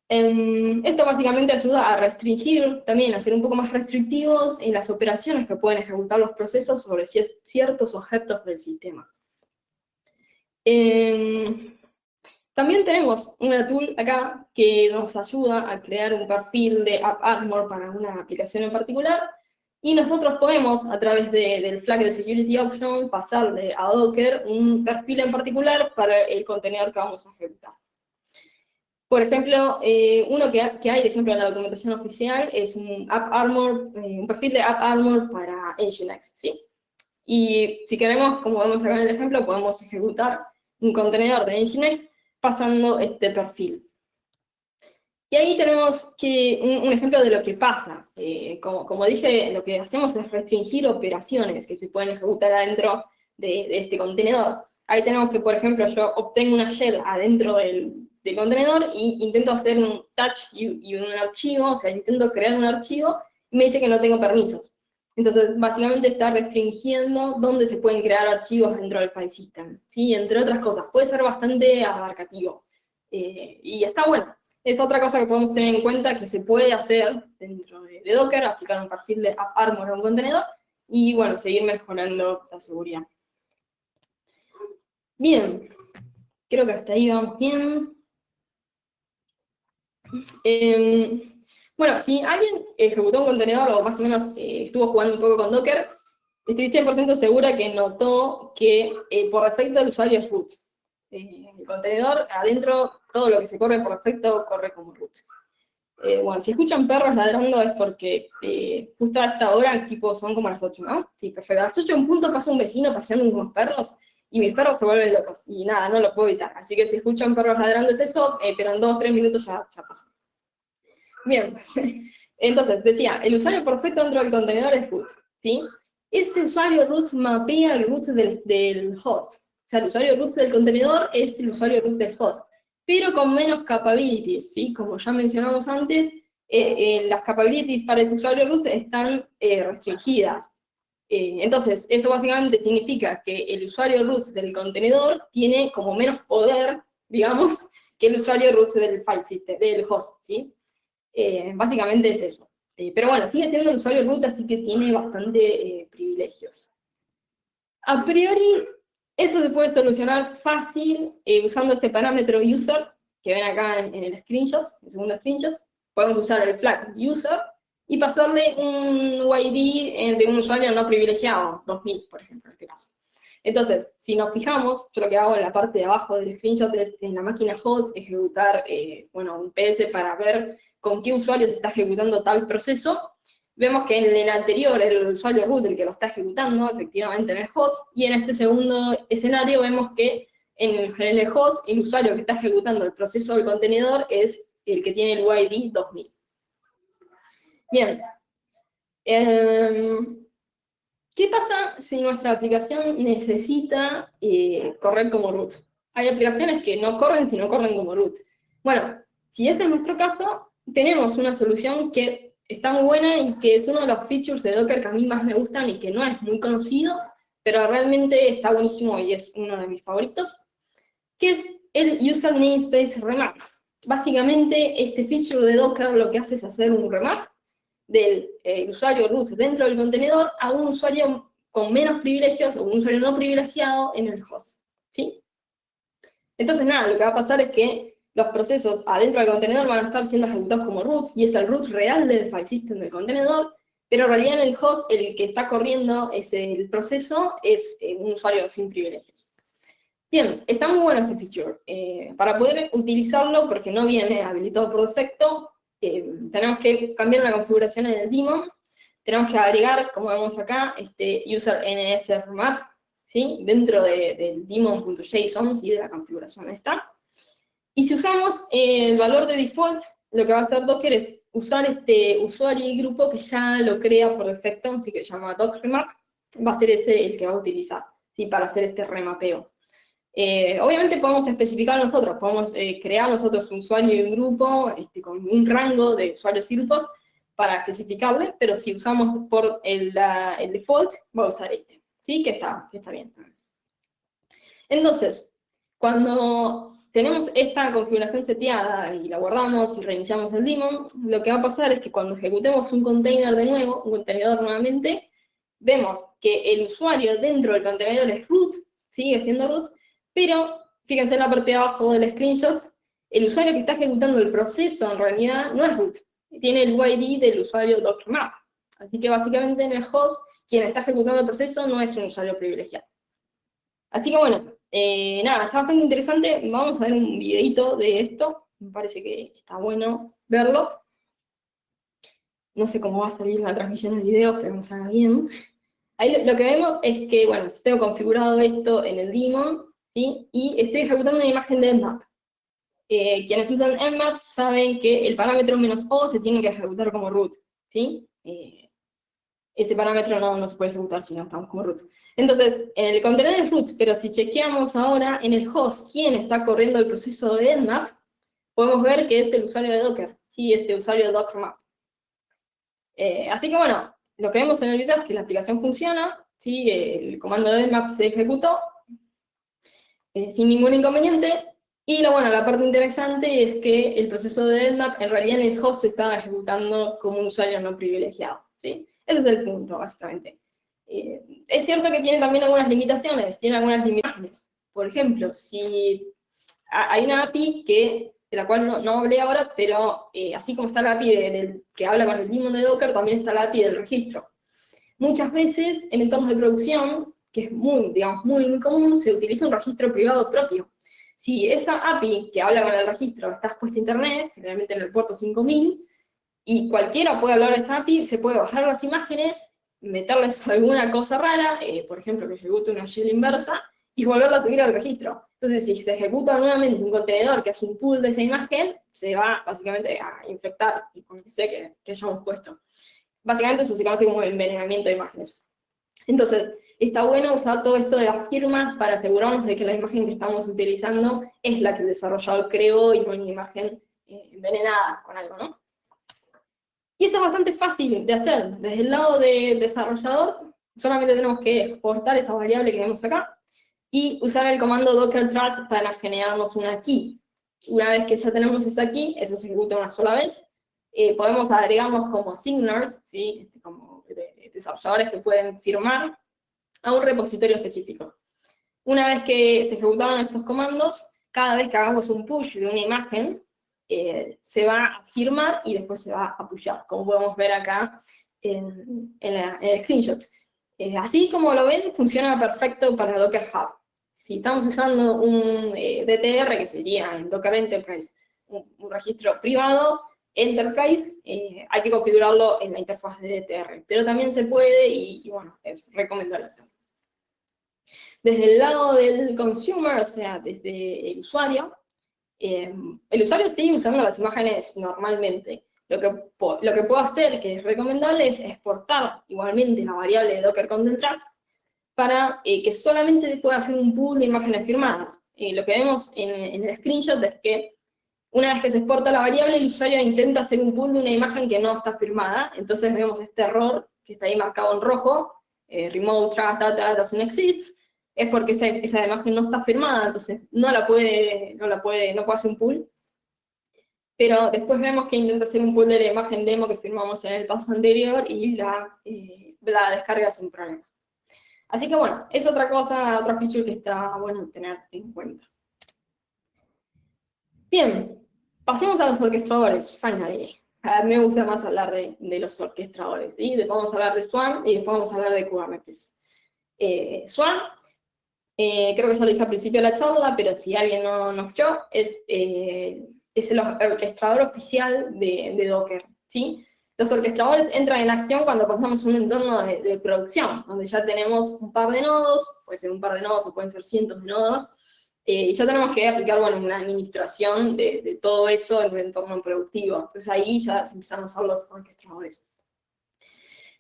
Esto básicamente ayuda a restringir, también a ser un poco más restrictivos en las operaciones que pueden ejecutar los procesos sobre ciertos objetos del sistema. También tenemos una tool acá que nos ayuda a crear un perfil de AppArmor para una aplicación en particular, y nosotros podemos, a través del flag de Security Option, pasarle a Docker un perfil en particular para el contenedor que vamos a ejecutar. Por ejemplo, uno que hay, de ejemplo, en la documentación oficial es un un perfil de AppArmor para Nginx, ¿sí? Y si queremos, como vemos acá en el ejemplo, podemos ejecutar un contenedor de Nginx pasando este perfil. Y ahí tenemos un ejemplo de lo que pasa. Como dije, lo que hacemos es restringir operaciones que se pueden ejecutar adentro de este contenedor. Ahí tenemos que, por ejemplo, yo obtengo una shell adentro del contenedor e intento hacer un touch y un archivo, o sea, intento crear un archivo y me dice que no tengo permisos. Entonces, básicamente está restringiendo dónde se pueden crear archivos dentro del file system, ¿sí? Entre otras cosas, puede ser bastante abarcativo. Y está bueno. Es otra cosa que podemos tener en cuenta que se puede hacer dentro de Docker, aplicar un perfil de AppArmor a un contenedor, y bueno, seguir mejorando la seguridad. Bien, creo que hasta ahí vamos bien. Bueno, si alguien ejecutó un contenedor o más o menos estuvo jugando un poco con Docker, estoy 100% segura que notó que por defecto el usuario es root. El contenedor, adentro, todo lo que se corre por defecto corre como root. Bueno, si escuchan perros ladrando es porque justo a esta hora, tipo, son como las 8, ¿no? Sí, perfecto. A las 8 en punto pasa un vecino paseando unos perros y mis perros se vuelven locos. Y nada, no lo puedo evitar. Así que si escuchan perros ladrando es eso, pero en 2 o 3 minutos ya pasó. Bien, entonces, decía, el usuario perfecto dentro del contenedor es root, ¿sí? Ese usuario root mapea el root del host. O sea, el usuario root del contenedor es el usuario root del host, pero con menos capabilities, ¿sí? Como ya mencionamos antes, las capabilities para ese usuario root están restringidas. Entonces, eso básicamente significa que el usuario root del contenedor tiene como menos poder, digamos, que el usuario root del file system, del host, ¿sí? Básicamente es eso. Pero bueno, sigue siendo el usuario root, así que tiene bastante privilegios. A priori, eso se puede solucionar fácil usando este parámetro user, que ven acá en el screenshot, el segundo screenshot. Podemos usar el flag user y pasarle un UID de un usuario no privilegiado, 2000, por ejemplo, en este caso. Entonces, si nos fijamos, yo lo que hago en la parte de abajo del screenshot es en la máquina host ejecutar bueno, un PS para ver con qué usuario se está ejecutando tal proceso. Vemos que en el anterior el usuario root el que lo está ejecutando, efectivamente en el host, y en este segundo escenario vemos que en el host el usuario que está ejecutando el proceso del contenedor es el que tiene el UID 2000. Bien. ¿Qué pasa si nuestra aplicación necesita correr como root? Hay aplicaciones que no corren si no corren como root. Bueno, si ese es nuestro caso, tenemos una solución que está muy buena y que es uno de los features de Docker que a mí más me gustan y que no es muy conocido, pero realmente está buenísimo y es uno de mis favoritos, que es el User Namespace Remap. Básicamente, este feature de Docker lo que hace es hacer un remap del usuario root dentro del contenedor a un usuario con menos privilegios o un usuario no privilegiado en el host, ¿sí? Entonces, nada, lo que va a pasar es que los procesos adentro del contenedor van a estar siendo ejecutados como root, y es el root real del file system del contenedor, pero en realidad en el host el que está corriendo el proceso es un usuario sin privilegios. Bien, está muy bueno este feature. Para poder utilizarlo, porque no viene habilitado por defecto, tenemos que cambiar la configuración en el daemon, tenemos que agregar, como vemos acá, este user ns-remap, ¿sí? Dentro del daemon.json, ¿sí? De la configuración está. Y si usamos el valor de default, lo que va a hacer Docker es usar este usuario y grupo que ya lo crea por defecto, así que se llama docremap, va a ser ese el que va a utilizar, ¿sí? Para hacer este remapeo. Obviamente podemos especificar nosotros, podemos crear nosotros un usuario y un grupo con un rango de usuarios y grupos para especificarle, pero si usamos por el default, voy a usar este, ¿sí? Que está bien. Entonces, cuando tenemos esta configuración seteada y la guardamos y reiniciamos el daemon, lo que va a pasar es que cuando ejecutemos un container de nuevo, un contenedor nuevamente, vemos que el usuario dentro del contenedor es root, sigue siendo root, pero fíjense en la parte de abajo del screenshot, el usuario que está ejecutando el proceso en realidad no es root, tiene el UID del usuario docremap. Así que básicamente en el host, quien está ejecutando el proceso no es un usuario privilegiado. Así que bueno, nada, está bastante interesante. Vamos a ver un videito de esto. Me parece que está bueno verlo. No sé cómo va a salir la transmisión del video, pero nos haga bien. Ahí lo que vemos es que, bueno, tengo configurado esto en el daemon, ¿sí? Y estoy ejecutando una imagen de Nmap. Quienes usan Nmap saben que el parámetro "-o" se tiene que ejecutar como root, ¿sí? Ese parámetro no se puede ejecutar si no estamos como root. Entonces, en el contenedor es root, pero si chequeamos ahora en el host quién está corriendo el proceso de Nmap, podemos ver que es el usuario de Docker, ¿sí? Este usuario docremap. Así que bueno, lo que vemos en el video es que la aplicación funciona, ¿sí? El comando de nmap se ejecutó sin ningún inconveniente. Y bueno, la parte interesante es que el proceso de nmap en realidad en el host se estaba ejecutando como un usuario no privilegiado, ¿sí? Ese es el punto, básicamente. Es cierto que tiene también algunas limitaciones, tiene algunas limitaciones. Por ejemplo, si hay una API de la cual no hablé ahora, pero así como está la API que habla con el daemon de Docker, también está la API del registro. Muchas veces en entornos de producción, que es digamos, muy común, se utiliza un registro privado propio. Si esa API que habla con el registro está expuesta a internet, generalmente en el puerto 5000, y cualquiera puede hablar de esa API, se puede bajar las imágenes, meterles alguna cosa rara, por ejemplo, que ejecute una shell inversa, y volverla a seguir al registro. Entonces, si se ejecuta nuevamente un contenedor que hace un pull de esa imagen, se va básicamente a infectar con lo que sé que hayamos puesto. Básicamente eso se conoce como el envenenamiento de imágenes. Entonces, está bueno usar todo esto de las firmas para asegurarnos de que la imagen que estamos utilizando es la que el desarrollador creó y no una imagen envenenada con algo, ¿no? Y esto es bastante fácil de hacer. Desde el lado de desarrollador, solamente tenemos que exportar esta variable que vemos acá y usar el comando docker trash para generarnos una key. Una vez que ya tenemos esa key, eso se ejecuta una sola vez. Podemos agregarnos como signers, ¿sí? Como desarrolladores que pueden firmar a un repositorio específico. Una vez que se ejecutaron estos comandos, cada vez que hagamos un push de una imagen, se va a firmar y después se va a pushar, como podemos ver acá en el screenshot. Así como lo ven, funciona perfecto para Docker Hub. Si estamos usando un DTR, que sería en Docker Enterprise, un registro privado, Enterprise, hay que configurarlo en la interfaz de DTR. Pero también se puede y bueno, es recomendable hacerlo. Desde el lado del consumer, o sea, desde el usuario sigue usando las imágenes normalmente. Lo que puedo hacer, que es recomendable, es exportar igualmente la variable de Docker Content Trash para que solamente pueda hacer un pool de imágenes firmadas. Lo que vemos en el screenshot es que una vez que se exporta la variable, el usuario intenta hacer un pool de una imagen que no está firmada, entonces vemos este error que está ahí marcado en rojo, remote trash data doesn't exist, es porque esa imagen no está firmada, entonces no puede hacer un pool. Pero después vemos que intenta hacer un pool de la imagen demo que firmamos en el paso anterior y la descarga sin problema. Así que bueno, es otra feature que está bueno tener en cuenta. Bien, pasemos a los orquestadores, finally. A mí me gusta más hablar de los orquestadores, ¿sí? Después vamos a hablar de Swarm y después vamos a hablar de Kubernetes. Swarm, creo que ya lo dije al principio de la charla, pero si alguien no escuchó, es el orquestador oficial de Docker, ¿sí? Los orquestadores entran en acción cuando pasamos a un entorno de producción, donde ya tenemos un par de nodos, puede ser un par de nodos o pueden ser cientos de nodos, y ya tenemos que aplicar, bueno, una administración de todo eso en un entorno productivo. Entonces ahí ya empiezan a usar los orquestadores.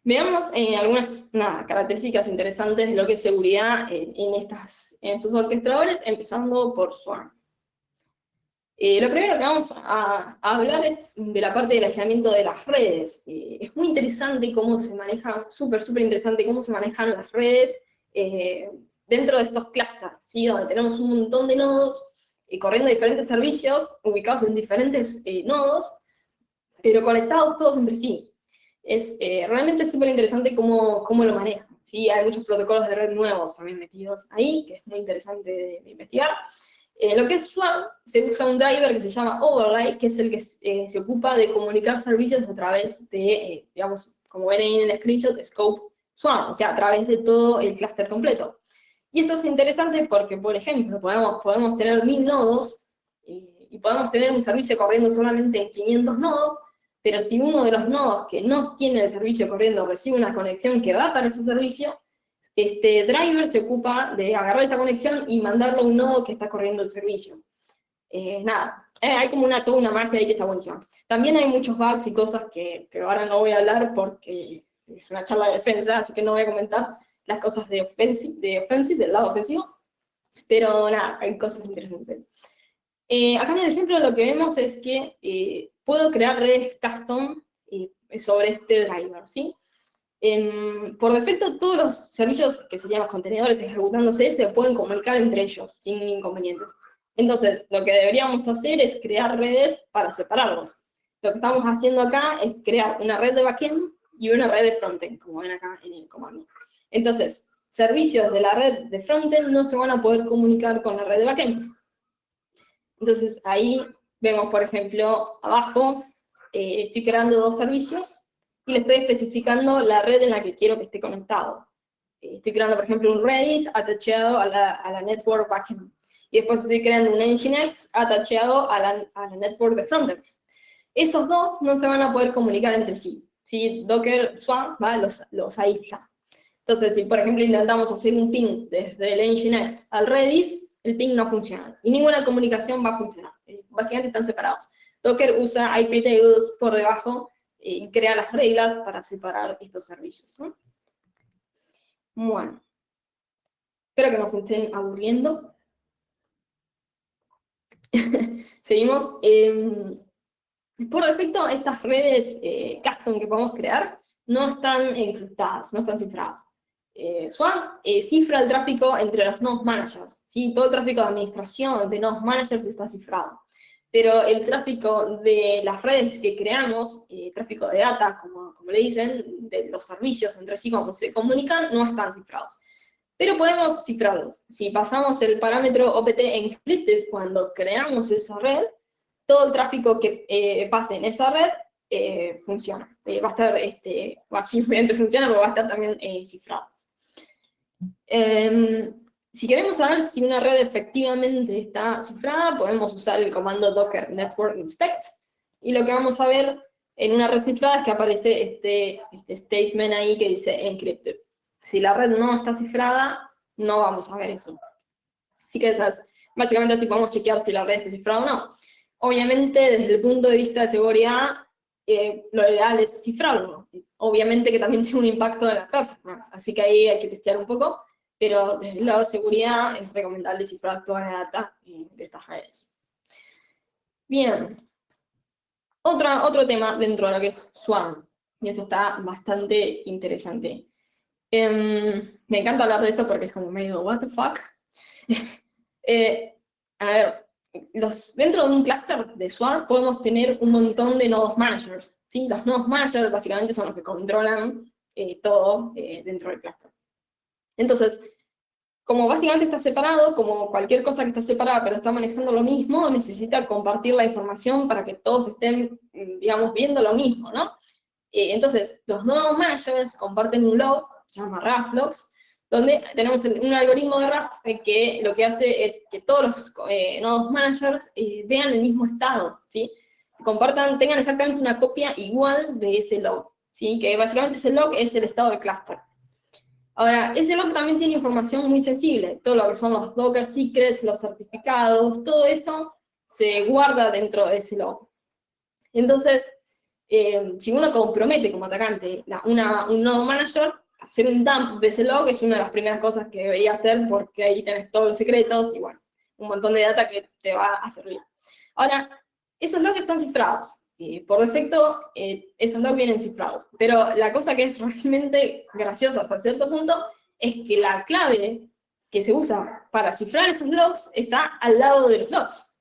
Veamos algunas características interesantes de lo que es seguridad en estos orquestadores, empezando por Swarm. Lo primero que vamos a hablar es de la parte del aislamiento de las redes. Es muy interesante cómo se maneja, súper interesante cómo se manejan las redes dentro de estos clusters, ¿sí? Donde tenemos un montón de nodos corriendo diferentes servicios, ubicados en diferentes nodos, pero conectados todos entre sí. Es realmente súper interesante cómo lo manejan, ¿sí? Hay muchos protocolos de red nuevos también metidos ahí, que es muy interesante de investigar. Lo que es Swarm, se usa un driver que se llama Overlay, que es el que se ocupa de comunicar servicios a través de, digamos, como ven ahí en el screenshot, Scope Swarm, o sea, a través de todo el clúster completo. Y esto es interesante porque, por ejemplo, podemos tener 1000 nodos y podemos tener un servicio corriendo solamente en 500 nodos, pero si uno de los nodos que no tiene el servicio corriendo recibe una conexión que va para ese servicio, este driver se ocupa de agarrar esa conexión y mandarlo a un nodo que está corriendo el servicio. Hay como toda una magia ahí que está buenísima. También hay muchos bugs y cosas que ahora no voy a hablar porque es una charla de defensa, así que no voy a comentar las cosas de offensive, del lado ofensivo, pero nada, hay cosas interesantes. Acá en el ejemplo lo que vemos es que puedo crear redes custom sobre este driver, ¿sí? Por defecto, todos los servicios que serían los contenedores ejecutándose se pueden comunicar entre ellos sin inconvenientes. Entonces, lo que deberíamos hacer es crear redes para separarlos. Lo que estamos haciendo acá es crear una red de backend y una red de frontend, como ven acá en el comando. Entonces, servicios de la red de frontend no se van a poder comunicar con la red de backend. Entonces, ahí vemos, por ejemplo, abajo, estoy creando dos servicios y le estoy especificando la red en la que quiero que esté conectado. Estoy creando, por ejemplo, un Redis atachado a la network backend. Y después estoy creando un Nginx atachado a la network de frontend. Esos dos no se van a poder comunicar entre sí. ¿Sí? Docker Swarm los aísla. Entonces, si por ejemplo intentamos hacer un ping desde el Nginx al Redis, el ping no funciona. Y ninguna comunicación va a funcionar. Básicamente están separados. Docker usa IP tables por debajo y crea las reglas para separar estos servicios, ¿no? Bueno. Espero que nos estén aburriendo. Seguimos. Por defecto, estas redes custom que podemos crear no están encriptadas, no están cifradas. Swarm cifra el tráfico entre los nodes managers, ¿sí? Todo el tráfico de administración de nodes managers está cifrado. Pero el tráfico de las redes que creamos, tráfico de data, como le dicen, de los servicios entre sí, como se comunican, no están cifrados. Pero podemos cifrarlos. Si pasamos el parámetro OPT encrypted cuando creamos esa red, todo el tráfico que pase en esa red funciona. Va a estar, obviamente funciona, pero va a estar también cifrado. Si queremos saber si una red efectivamente está cifrada, podemos usar el comando docker network inspect, y lo que vamos a ver en una red cifrada es que aparece este statement ahí que dice encrypted. Si la red no está cifrada, no vamos a ver eso. Así que básicamente así podemos chequear si la red está cifrada o no. Obviamente, desde el punto de vista de seguridad, lo ideal es cifrarlo. Obviamente que también tiene un impacto de la performance, así que ahí hay que testear un poco, pero desde el lado de seguridad es recomendable cifrar toda la data de estas redes. Bien. Otro tema dentro de lo que es Swarm, y esto está bastante interesante. Me encanta hablar de esto porque es como medio, what the fuck. A ver, dentro de un clúster de Swarm podemos tener un montón de nodes managers, ¿sí? Los nodes managers básicamente son los que controlan todo dentro del clúster. Entonces, como básicamente está separado, como cualquier cosa que está separada pero está manejando lo mismo, necesita compartir la información para que todos estén, digamos, viendo lo mismo, ¿no? Entonces, los nodes managers comparten un log, se llama RAF logs, donde tenemos un algoritmo de RAF que lo que hace es que todos los nodes managers vean el mismo estado, ¿sí? Tengan exactamente una copia igual de ese log, ¿sí? Que básicamente ese log es el estado del clúster. Ahora, ese log también tiene información muy sensible, todo lo que son los Docker secrets, los certificados, todo eso se guarda dentro de ese log. Entonces, si uno compromete como atacante un nodo manager, hacer un dump de ese log es una de las primeras cosas que debería hacer, porque ahí tenés todos los secretos y bueno, un montón de data que te va a servir. Ahora, esos logs están cifrados. Por defecto, esos logs vienen cifrados. Pero la cosa que es realmente graciosa hasta cierto punto es que la clave que se usa para cifrar esos logs está al lado de los logs.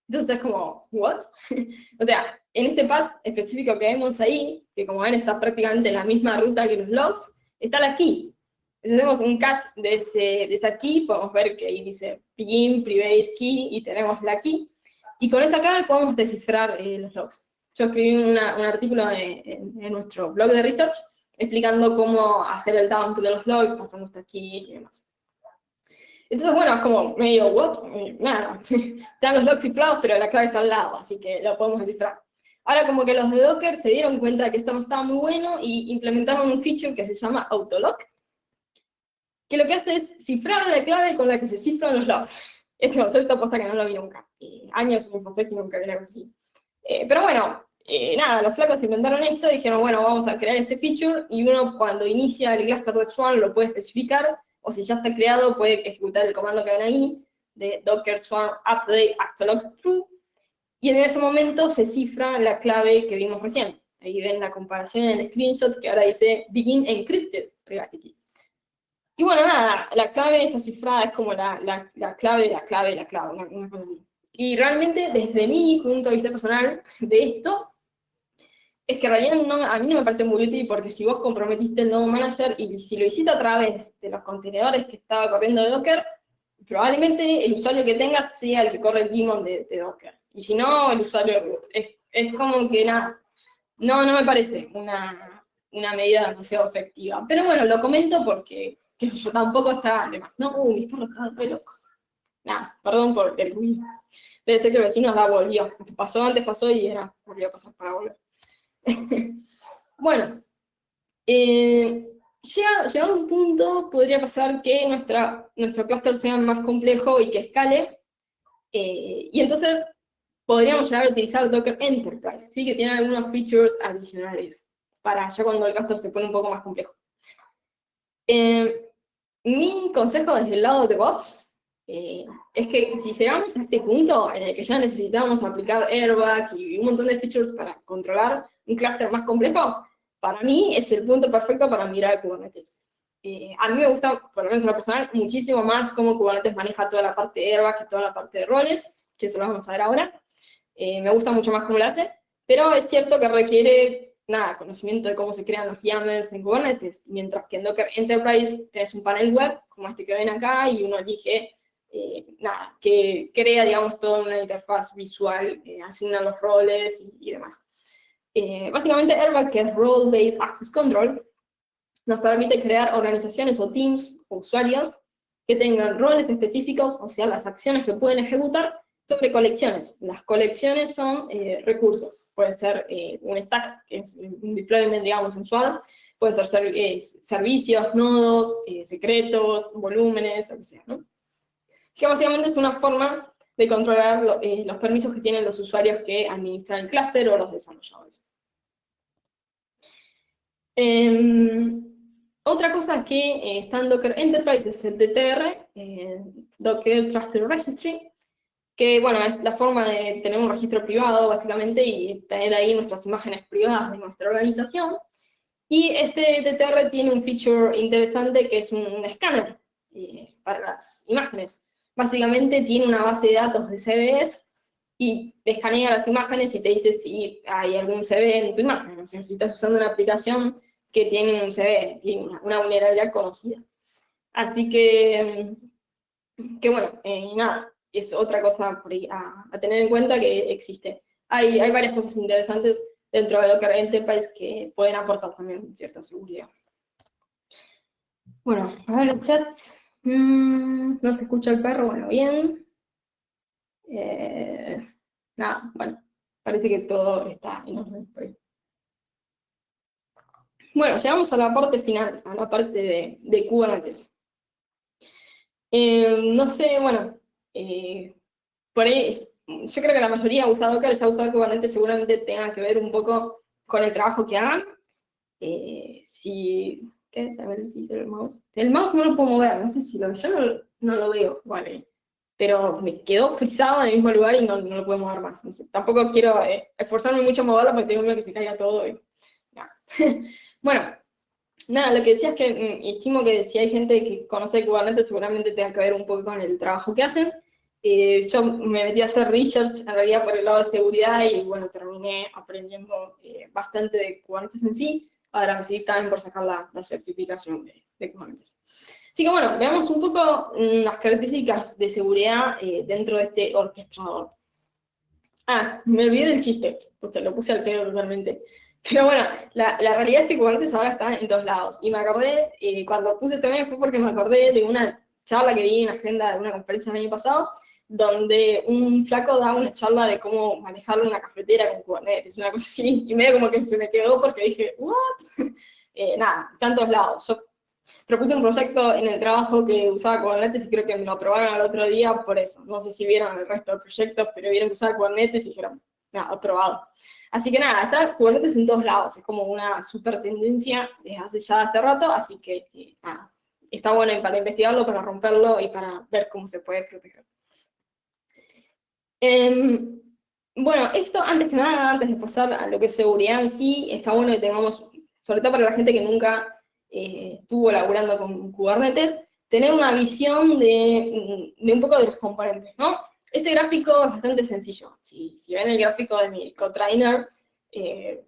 Entonces es como, ¿what? O sea, en este path específico que vemos ahí, que como ven está prácticamente en la misma ruta que los logs, está la key. Si hacemos un cat de esa key, podemos ver que ahí dice begin, private key, y tenemos la key. Y con esa clave podemos descifrar los logs. Yo escribí un artículo en nuestro blog de research explicando cómo hacer el dump de los logs, pasando hasta aquí y demás. Entonces, bueno, es como medio, what? Nada, están los logs cifrados, pero la clave está al lado, así que lo podemos descifrar. Ahora, como que los de Docker se dieron cuenta que esto no estaba muy bueno y implementaron un feature que se llama autolock, que lo que hace es cifrar la clave con la que se cifran los logs. Este concepto, posta que no lo vi nunca. Años en InfoSec y nunca vi algo así. Pero bueno, nada, los flacos inventaron esto y dijeron, bueno, vamos a crear este feature, y uno cuando inicia el cluster de Swarm lo puede especificar, o si ya está creado puede ejecutar el comando que ven ahí, de docker swarm update autolock true, y en ese momento se cifra la clave que vimos recién. ahí ven la comparación en el screenshot que ahora dice Begin Encrypted Private Key. Y bueno, nada, la clave está cifrada, es como la clave de la clave de la clave, una cosa así. Y realmente, desde mi punto de vista personal de esto, es que en realidad a mí no me parece muy útil, porque si vos comprometiste el nodo manager y si lo hiciste a través de los contenedores que estaba corriendo de Docker, probablemente el usuario que tengas sea el que corre el daemon de Docker. Y si no, el usuario root. Es como que nada, no me parece una medida demasiado efectiva. Pero bueno, lo comento porque qué sé yo, tampoco está de más. No, mi perro está re loco. Nada, perdón por el ruido. Debe ser que el vecino volvió. Pasó antes, pasó y volvió a pasar para volver. Bueno, llegado a un punto, podría pasar que nuestro clúster sea más complejo y que escale, y entonces podríamos llegar a utilizar Docker Enterprise, ¿sí? Que tiene algunos features adicionales, para ya cuando el clúster se pone un poco más complejo. Mi consejo desde el lado de DevOps es que si llegamos a este punto en el que ya necesitamos aplicar airbag y un montón de features para controlar un clúster más complejo, para mí es el punto perfecto para mirar a Kubernetes. A mí me gusta, por lo menos en lo personal, muchísimo más cómo Kubernetes maneja toda la parte de airbag y toda la parte de roles, que eso lo vamos a ver ahora. Me gusta mucho más cómo lo hace, pero es cierto que requiere conocimiento de cómo se crean los YAMLs en Kubernetes, mientras que en Docker Enterprise tenés un panel web, como este que ven acá, y uno elige, que crea, digamos, toda una interfaz visual, asigna los roles y demás. Básicamente, Airbag, que es Role Based Access Control, nos permite crear organizaciones o teams o usuarios que tengan roles específicos, o sea, las acciones que pueden ejecutar sobre colecciones. Las colecciones son recursos. Puede ser un stack, que es un deployment, digamos, mensual. Puede ser servicios, nodos, secretos, volúmenes, lo que sea, ¿no? Que básicamente es una forma de controlar los permisos que tienen los usuarios que administran el clúster o los desarrolladores. Otra cosa que está en Docker Enterprise es el DTR, Docker Trusted Registry, que bueno, es la forma de tener un registro privado, básicamente, y tener ahí nuestras imágenes privadas de nuestra organización. Y este DTR tiene un feature interesante que es un escáner para las imágenes. Básicamente tiene una base de datos de CVEs y te escanea las imágenes y te dice si hay algún CV en tu imagen. O sea, si estás usando una aplicación que tiene un CV, tiene una vulnerabilidad conocida. Así que bueno, nada, es otra cosa por ahí a tener en cuenta que existe. Hay varias cosas interesantes dentro de Docker Enterprise que pueden aportar también cierta seguridad. Bueno, a ver el chat. No se escucha el perro, bueno, bien. Nada, bueno, parece que todo está en orden por ahí. Bueno, llegamos a la parte final, a la parte de Kubernetes. No sé, bueno, por ahí, yo creo que la mayoría usa Docker, ya usar Kubernetes seguramente tenga que ver un poco con el trabajo que hagan. ¿Qué es? A ver si hice el mouse. El mouse no lo puedo mover, no sé si yo no lo veo, vale. Pero me quedó frisado en el mismo lugar y no lo puedo mover más. No sé, tampoco quiero esforzarme mucho a moverlo porque tengo miedo que se caiga todo. Bueno, nada, lo que decía es que estimo que si hay gente que conoce Kubernetes seguramente tenga que ver un poco con el trabajo que hacen. Yo me metí a hacer research en realidad por el lado de seguridad y bueno, terminé aprendiendo bastante de Kubernetes en sí. Ahora me seguí también por sacar la certificación de Kubernetes. Así que bueno, veamos un poco las características de seguridad dentro de este orquestador. Me olvidé del chiste, lo puse al pedo totalmente. Pero bueno, la realidad es que Kubernetes ahora está en todos lados. Y me acordé, cuando puse este meme fue porque me acordé de una charla que vi en la agenda de una conferencia el año pasado, donde un flaco da una charla de cómo manejar una cafetera con Kubernetes, una cosa así, y medio como que se me quedó porque dije, ¿what? Nada, está en todos lados. Yo propuse un proyecto en el trabajo que usaba Kubernetes y creo que me lo aprobaron al otro día por eso. No sé si vieron el resto de proyectos, pero vieron que usaba Kubernetes y dijeron, nada, aprobado. Así que nada, está Kubernetes en todos lados, es como una super tendencia desde hace rato, así que nada, está bueno para investigarlo, para romperlo y para ver cómo se puede proteger. Bueno, esto, antes que nada, antes de pasar a lo que es seguridad en sí, está bueno que tengamos, sobre todo para la gente que nunca estuvo laburando con Kubernetes, tener una visión de un poco de los componentes, ¿no? Este gráfico es bastante sencillo. Si ven el gráfico de mi container, eh,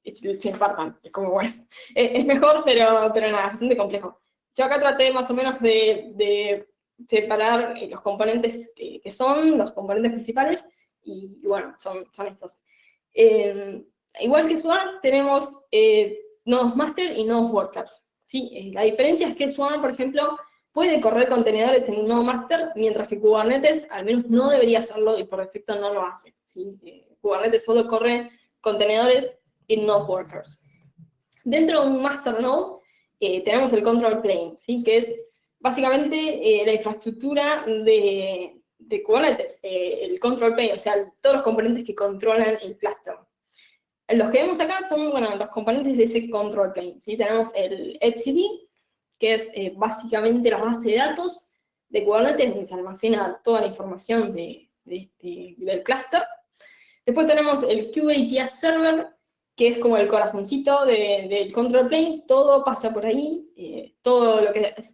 se infartan. Es como, bueno, es mejor, pero nada, es bastante complejo. Yo acá traté más o menos de separar los componentes que son los componentes principales, y bueno, son estos. Igual que Swarm, tenemos nodos master y nodos workers, ¿sí? La diferencia es que Swarm, por ejemplo, puede correr contenedores en un nodo master, mientras que Kubernetes al menos no debería hacerlo y por defecto no lo hace, ¿sí? Kubernetes solo corre contenedores en node workers. Dentro de un master node tenemos el control plane, ¿sí? Que es básicamente la infraestructura de Kubernetes, el control plane, o sea, todos los componentes que controlan el cluster. Los que vemos acá son, bueno, los componentes de ese control plane, ¿sí? Tenemos el etcd, que es básicamente la base de datos de Kubernetes, donde se almacena toda la información del cluster. Después tenemos el QAPI Server, que es como el corazoncito del control plane. Todo pasa por ahí, todas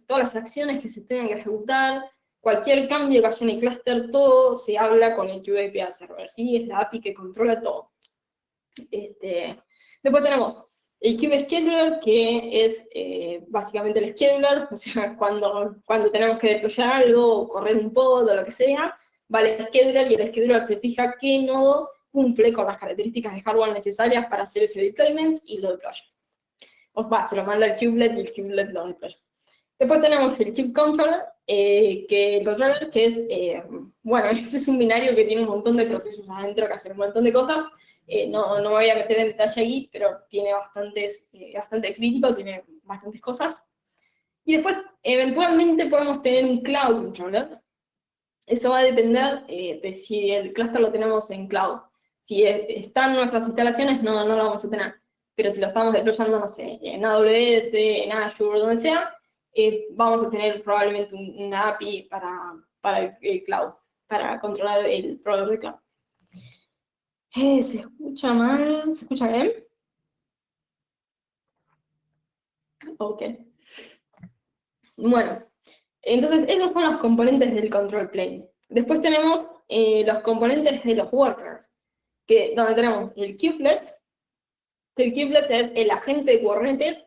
las acciones que se tengan que ejecutar, cualquier cambio que haya en el cluster, todo se habla con el QAPI Server, ¿sí? Es la API que controla todo. Después tenemos el Kube-Scheduler, que es básicamente el scheduler, o sea, cuando tenemos que deployar algo, o correr un pod, o lo que sea, va el scheduler, y el scheduler se fija qué nodo cumple con las características de hardware necesarias para hacer ese deployment, y lo deploya. Se lo manda el kubelet, y el kubelet lo deploya. Después tenemos el Kube Controller, que es, bueno, ese es un binario que tiene un montón de procesos adentro que hacen un montón de cosas. No me voy a meter en detalle ahí, pero tiene bastante crítico, tiene bastantes cosas. Y después, eventualmente, podemos tener un Cloud Controller. Eso va a depender de si el clúster lo tenemos en cloud. Si están nuestras instalaciones, no lo vamos a tener. Pero si lo estamos deployando, no sé, en AWS, en Azure, donde sea, vamos a tener probablemente una API para el cloud, para controlar el proveedor de cloud. ¿Se escucha mal? ¿Se escucha bien? Ok. Bueno, entonces esos son los componentes del control plane. Después tenemos los componentes de los workers, donde tenemos el kubelet. El kubelet es el agente de Kubernetes,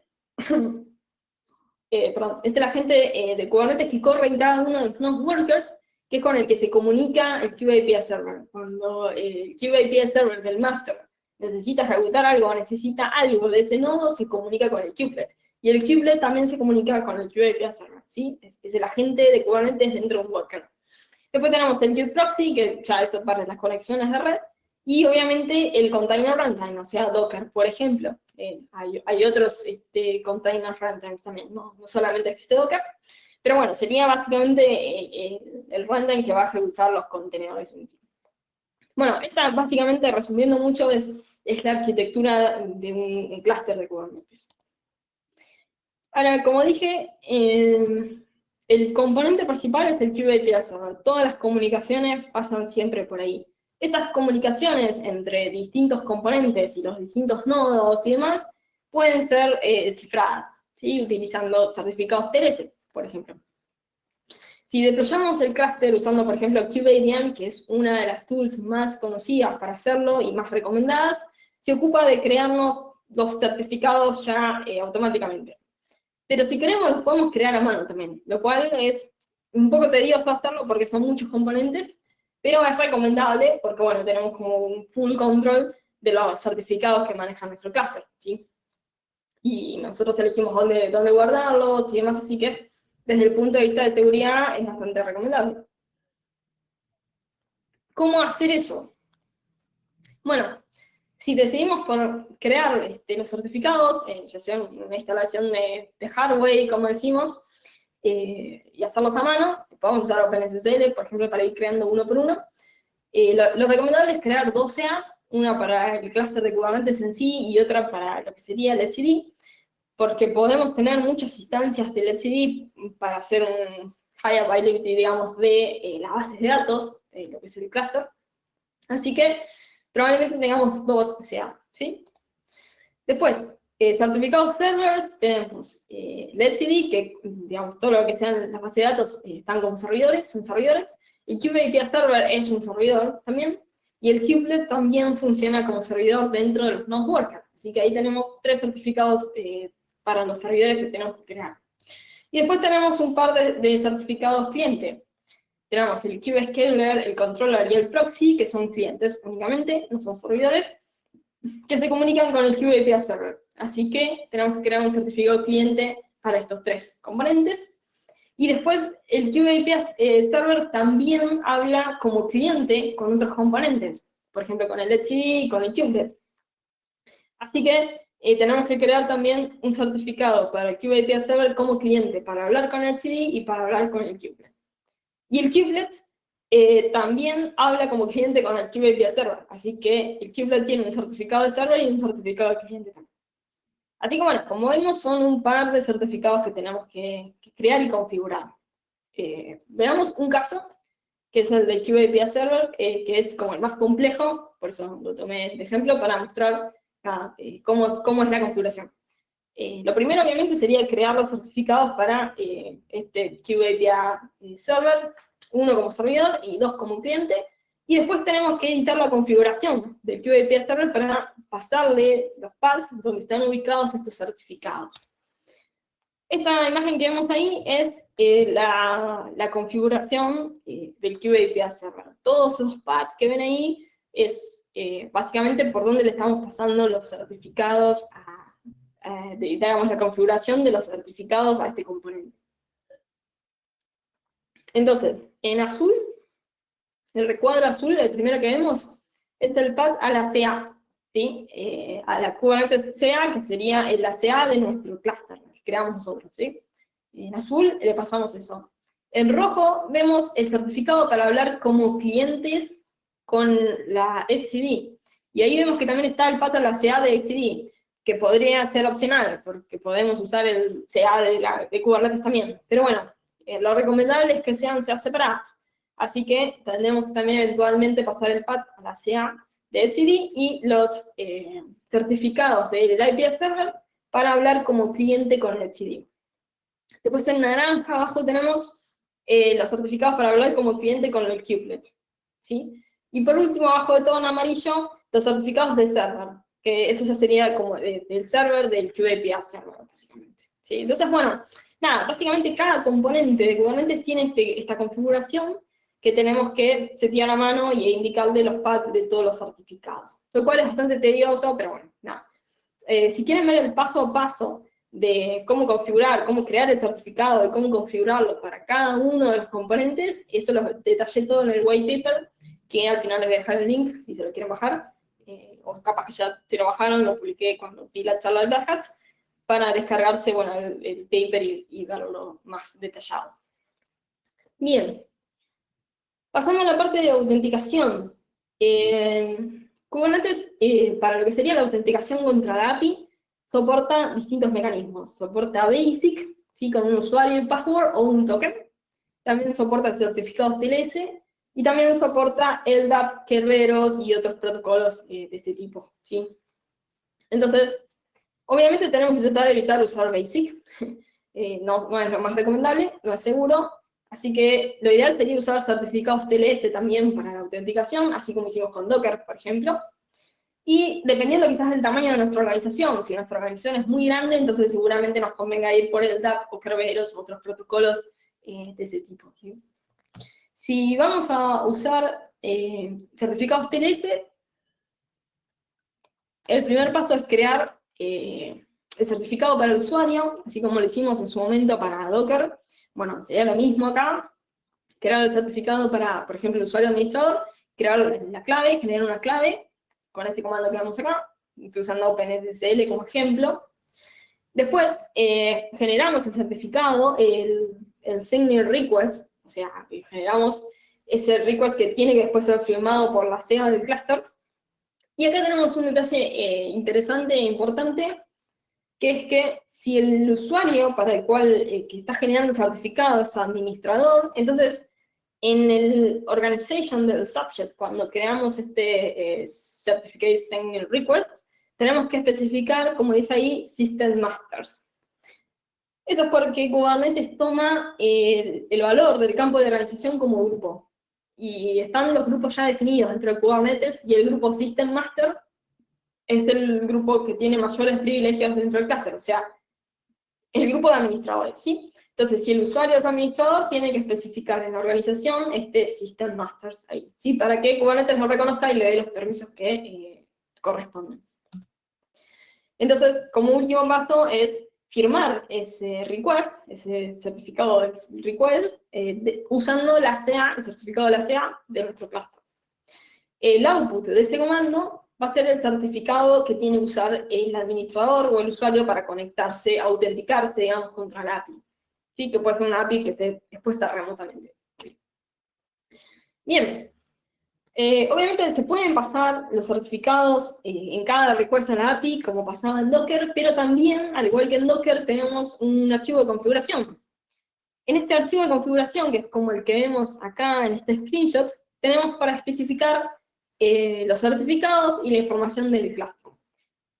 perdón, es el agente de Kubernetes que corre en cada uno de los workers, que es con el que se comunica el QAPI Server. Cuando el QAPI Server del master necesita ejecutar algo, necesita algo de ese nodo, se comunica con el kubelet. Y el kubelet también se comunica con el QAPI Server, ¿sí? Es el agente de Kubernetes dentro de un worker. Después tenemos el kubeproxy, que ya eso para las conexiones de red, y obviamente el container runtime, o sea, Docker, por ejemplo. Hay otros container runtimes también, no solamente existe Docker, pero bueno, sería básicamente el runtime que va a ejecutar los contenedores en sí. Bueno, esta básicamente, resumiendo mucho, es la arquitectura de un clúster de Kubernetes. Ahora, como dije, el componente principal es el QAPI Server. Todas las comunicaciones pasan siempre por ahí. Estas comunicaciones entre distintos componentes y los distintos nodos y demás pueden ser cifradas, ¿sí? Utilizando certificados TLS, por ejemplo. Si deployamos el clúster usando, por ejemplo, KubeADM, que es una de las tools más conocidas para hacerlo y más recomendadas, se ocupa de crearnos los certificados ya automáticamente. Pero si queremos, los podemos crear a mano también, lo cual es un poco tedioso hacerlo porque son muchos componentes, pero es recomendable porque, bueno, tenemos como un full control de los certificados que maneja nuestro clúster, ¿sí? Y nosotros elegimos dónde guardarlos y demás, así que desde el punto de vista de seguridad es bastante recomendable. ¿Cómo hacer eso? Bueno, si decidimos crear los certificados, ya sea una instalación de hardware, como decimos, y hacerlos a mano, podemos usar OpenSSL, por ejemplo, para ir creando uno por uno. Lo recomendable es crear dos CEAs, una para el clúster de Kubernetes en sí y otra para lo que sería el etcd, porque podemos tener muchas instancias del etcd para hacer un high availability, digamos, de las bases de datos, de lo que es el clúster. Así que probablemente tengamos dos CA, ¿sí? Después, certificados servers, tenemos el etcd, que digamos todo lo que sean las bases de datos están como servidores, son servidores. El KubeAPI Server es un servidor también, y el kubelet también funciona como servidor dentro de los node workers. Así que ahí tenemos 3 certificados para los servidores que tenemos que crear. Y después tenemos un par de certificados cliente. Tenemos el kubescheduler, el controller y el proxy, que son clientes únicamente, no son servidores, que se comunican con el KubeAPI Server. Así que tenemos que crear un certificado cliente para estos 3 componentes. Y después el KubeAPI Server también habla como cliente con otros componentes, por ejemplo con el etcd y con el kubelet. Así que tenemos que crear también un certificado para el KubeAPI Server como cliente, para hablar con el etcd y para hablar con el kubelet. Y el kubelet también habla como cliente con el KubeAPI Server, así que el kubelet tiene un certificado de server y un certificado de cliente también. Así que bueno, como vemos, son un par de certificados que tenemos que crear y configurar. Veamos un caso, que es el del KubeAPI Server, que es como el más complejo, por eso lo tomé de ejemplo, para mostrar cómo es la configuración. Lo primero, obviamente, sería crear los certificados para este KubeAPI Server, uno como servidor y 2 como cliente, y después tenemos que editar la configuración del KubeAPI Server para pasarle los paths donde están ubicados estos certificados. Esta imagen que vemos ahí es la configuración del KubeAPI Server. Todos esos paths que ven ahí es básicamente por donde le estamos pasando los certificados digamos, la configuración de los certificados a este componente. Entonces, en azul, el recuadro azul, el primero que vemos, es el path a la CA, ¿sí? A la Kubernetes CA, que sería la CA de nuestro clúster, que creamos nosotros, ¿sí? En azul le pasamos eso. En rojo vemos el certificado para hablar como clientes con la etcd. Y ahí vemos que también está el path a la CA de etcd, que podría ser opcional, porque podemos usar el CA de Kubernetes también. Pero bueno, lo recomendable es que sean CA separados. Así que tendremos que también eventualmente pasar el path a la CA de etcd y los certificados del IPS Server para hablar como cliente con el etcd. Después en naranja abajo tenemos los certificados para hablar como cliente con el kubelet, ¿sí? Y por último, abajo de todo en amarillo, los certificados de server, que eso ya sería como del server del KubeAPI Server, básicamente, ¿sí? Entonces, bueno, nada, básicamente cada componente de Kubernetes tiene esta configuración que tenemos que setear a mano y indicarle los paths de todos los certificados. Lo cual es bastante tedioso, pero bueno, nada. Si quieren ver el paso a paso de cómo configurar, cómo crear el certificado, de cómo configurarlo para cada uno de los componentes, eso lo detallé todo en el white paper, que al final les voy a dejar el link si se lo quieren bajar, o capaz que ya se lo bajaron, lo publiqué cuando di la charla de Black Hat, para descargarse, bueno, el paper y verlo más detallado. Bien. Pasando a la parte de autenticación. Kubernetes, para lo que sería la autenticación contra la API, soporta distintos mecanismos. Soporta BASIC, ¿sí? Con un usuario y password o un token. También soporta certificados TLS. Y también soporta LDAP, Kerberos y otros protocolos de este tipo, ¿sí? Entonces, obviamente tenemos que tratar de evitar usar BASIC. No es lo más recomendable, no es seguro. Así que lo ideal sería usar certificados TLS también para la autenticación, así como hicimos con Docker, por ejemplo. Y dependiendo quizás del tamaño de nuestra organización, si nuestra organización es muy grande, entonces seguramente nos convenga ir por el DAP o Kerberos o otros protocolos de ese tipo, ¿sí? Si vamos a usar certificados TLS, el primer paso es crear el certificado para el usuario, así como lo hicimos en su momento para Docker. Bueno, sería lo mismo acá, crear el certificado para, por ejemplo, el usuario administrador, crear la clave, generar una clave, con este comando que vemos acá, estoy usando OpenSSL como ejemplo. Después, generamos el certificado, el signing request, o sea, generamos ese request que tiene que después ser firmado por la CA del clúster. Y acá tenemos un detalle interesante e importante, que es que si el usuario para el cual que está generando el certificado es administrador, entonces En el organization del subject, cuando creamos este certificate signing request, tenemos que especificar, como dice ahí, system masters. Eso es porque Kubernetes toma el valor del campo de organización como grupo. Y están los grupos ya definidos dentro de Kubernetes, y el grupo System Master es el grupo que tiene mayores privilegios dentro del clúster, o sea, el grupo de administradores, ¿sí? Entonces, si el usuario es administrador, tiene que especificar en la organización este System Masters ahí, ¿sí? Para que Kubernetes lo reconozca y le dé los permisos que corresponden. Entonces, como último paso es firmar ese request, ese certificado de request, usando la CA, el certificado de la CA de nuestro clúster. El output de ese comando va a ser el certificado que tiene que usar el administrador o el usuario para conectarse, autenticarse, digamos, contra la API. ¿Sí? Que puede ser una API que esté expuesta remotamente. Bien. Obviamente se pueden pasar los certificados en cada request a la API, como pasaba en Docker, pero también, al igual que en Docker, tenemos un archivo de configuración. En este archivo de configuración, que es como el que vemos acá en este screenshot, tenemos para especificar los certificados y la información del clúster.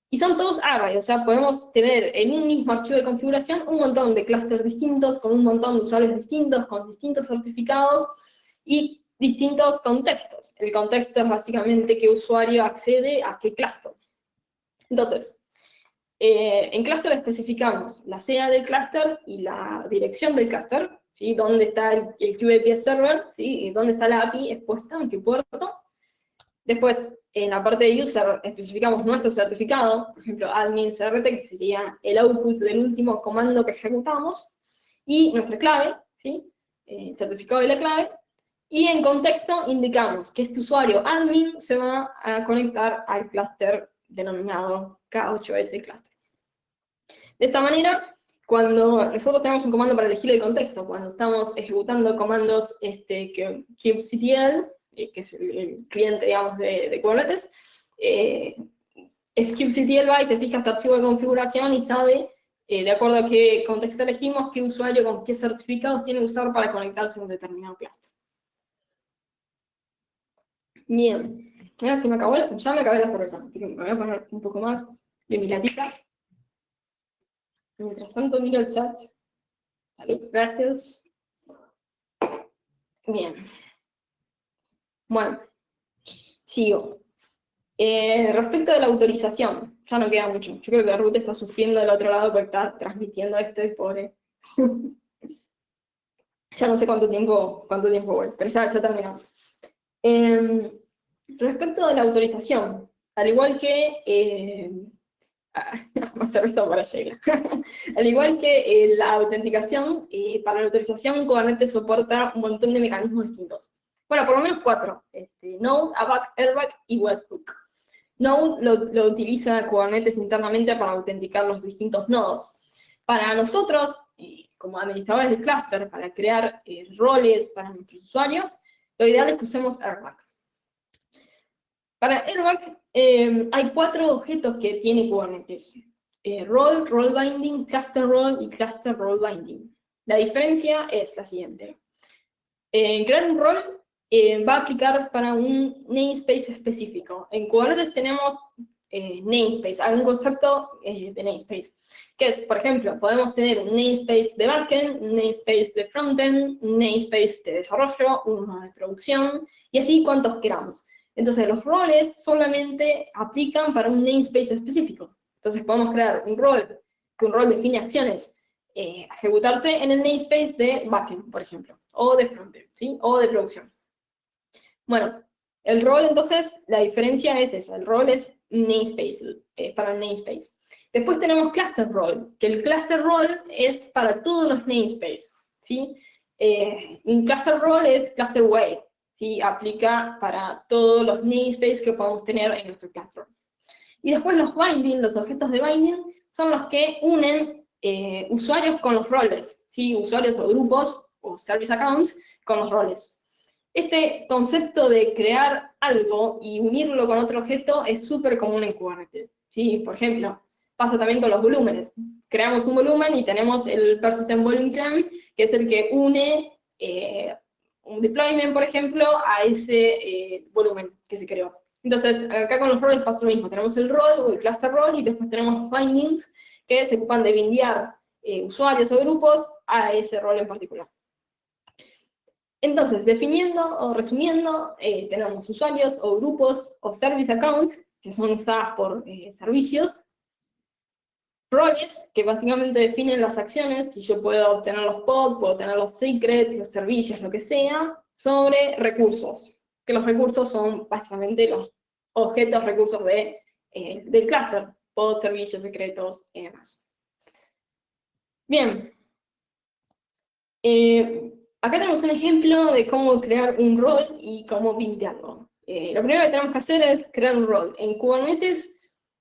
Y son todos array, o sea, podemos tener en un mismo archivo de configuración un montón de clústeres distintos, con un montón de usuarios distintos, con distintos certificados y distintos contextos. El contexto es básicamente qué usuario accede a qué clúster. Entonces, en clúster especificamos la CA del clúster y la dirección del clúster, ¿sí? Dónde está el kube-ps server, ¿sí? Y dónde está la API expuesta, en qué puerto. Después, en la parte de user, especificamos nuestro certificado, por ejemplo, admin CRT, que sería el output del último comando que ejecutamos, y nuestra clave, ¿sí? Certificado de la clave. Y en contexto indicamos que este usuario admin se va a conectar al clúster denominado K8S cluster. De esta manera, cuando nosotros tenemos un comando para elegir el contexto, cuando estamos ejecutando comandos kubectl, que es el cliente, digamos, de Kubernetes, es kubectl va y se fija este archivo de configuración y sabe, de acuerdo a qué contexto elegimos, qué usuario con qué certificados tiene que usar para conectarse a un determinado clúster. Bien, ya me acabé la cerveza, así que me voy a poner un poco más de mi latita. Mientras tanto miro el chat. Salud, gracias. Bien. Bueno, sigo. Respecto de la autorización, ya no queda mucho. Yo creo que Ruth está sufriendo del otro lado porque está transmitiendo esto y pobre. Ya no sé cuánto tiempo voy, pero ya terminamos. Respecto de la autorización, al igual que más cerveza para Sheila. Al igual que la autenticación, para la autorización Kubernetes soporta un montón de mecanismos distintos. Bueno, por lo menos 4. Node, ABAC, RBAC y Webhook. Node lo utiliza Kubernetes internamente para autenticar los distintos nodos. Para nosotros, como administradores de clúster, para crear roles para nuestros usuarios, lo ideal es que usemos RBAC. Para RBAC hay 4 objetos que tiene Kubernetes. Role, role binding, cluster role y cluster role binding. La diferencia es la siguiente. Crear un role va a aplicar para un namespace específico. En Kubernetes tenemos namespace, hay un concepto de namespace, que es, por ejemplo, podemos tener un namespace de backend, un namespace de frontend, un namespace de desarrollo, uno de producción, y así cuantos queramos. Entonces, los roles solamente aplican para un namespace específico. Entonces, podemos crear un rol, que un rol define acciones a ejecutarse en el namespace de backend, por ejemplo, o de frontend, ¿sí? O de producción. Bueno, el rol, entonces, la diferencia es esa. El rol es namespace, para el namespace. Después tenemos cluster role, que el cluster role es para todos los namespaces, ¿sí? Un cluster role es cluster way, ¿sí? Aplica para todos los namespaces que podamos tener en nuestro cluster. Y después los binding, los objetos de binding, son los que unen usuarios con los roles, ¿sí? Usuarios o grupos o service accounts con los roles. Este concepto de crear algo y unirlo con otro objeto es súper común en Kubernetes, ¿sí? Por ejemplo, pasa también con los volúmenes. Creamos un volumen y tenemos el persistent volume claim, que es el que une un deployment, por ejemplo, a ese volumen que se creó. Entonces, acá con los roles pasa lo mismo. Tenemos el role o el cluster role y después tenemos bindings que se ocupan de bindear usuarios o grupos a ese rol en particular. Entonces, definiendo o resumiendo, tenemos usuarios o grupos o service accounts, que son usadas por servicios, roles, que básicamente definen las acciones, si yo puedo obtener los pods, puedo obtener los secrets, los servicios, lo que sea, sobre recursos, que los recursos son básicamente los objetos, recursos del clúster, pods, servicios, secretos y demás. Bien. Acá tenemos un ejemplo de cómo crear un rol y cómo bindearlo. Lo primero que tenemos que hacer es crear un rol. En Kubernetes,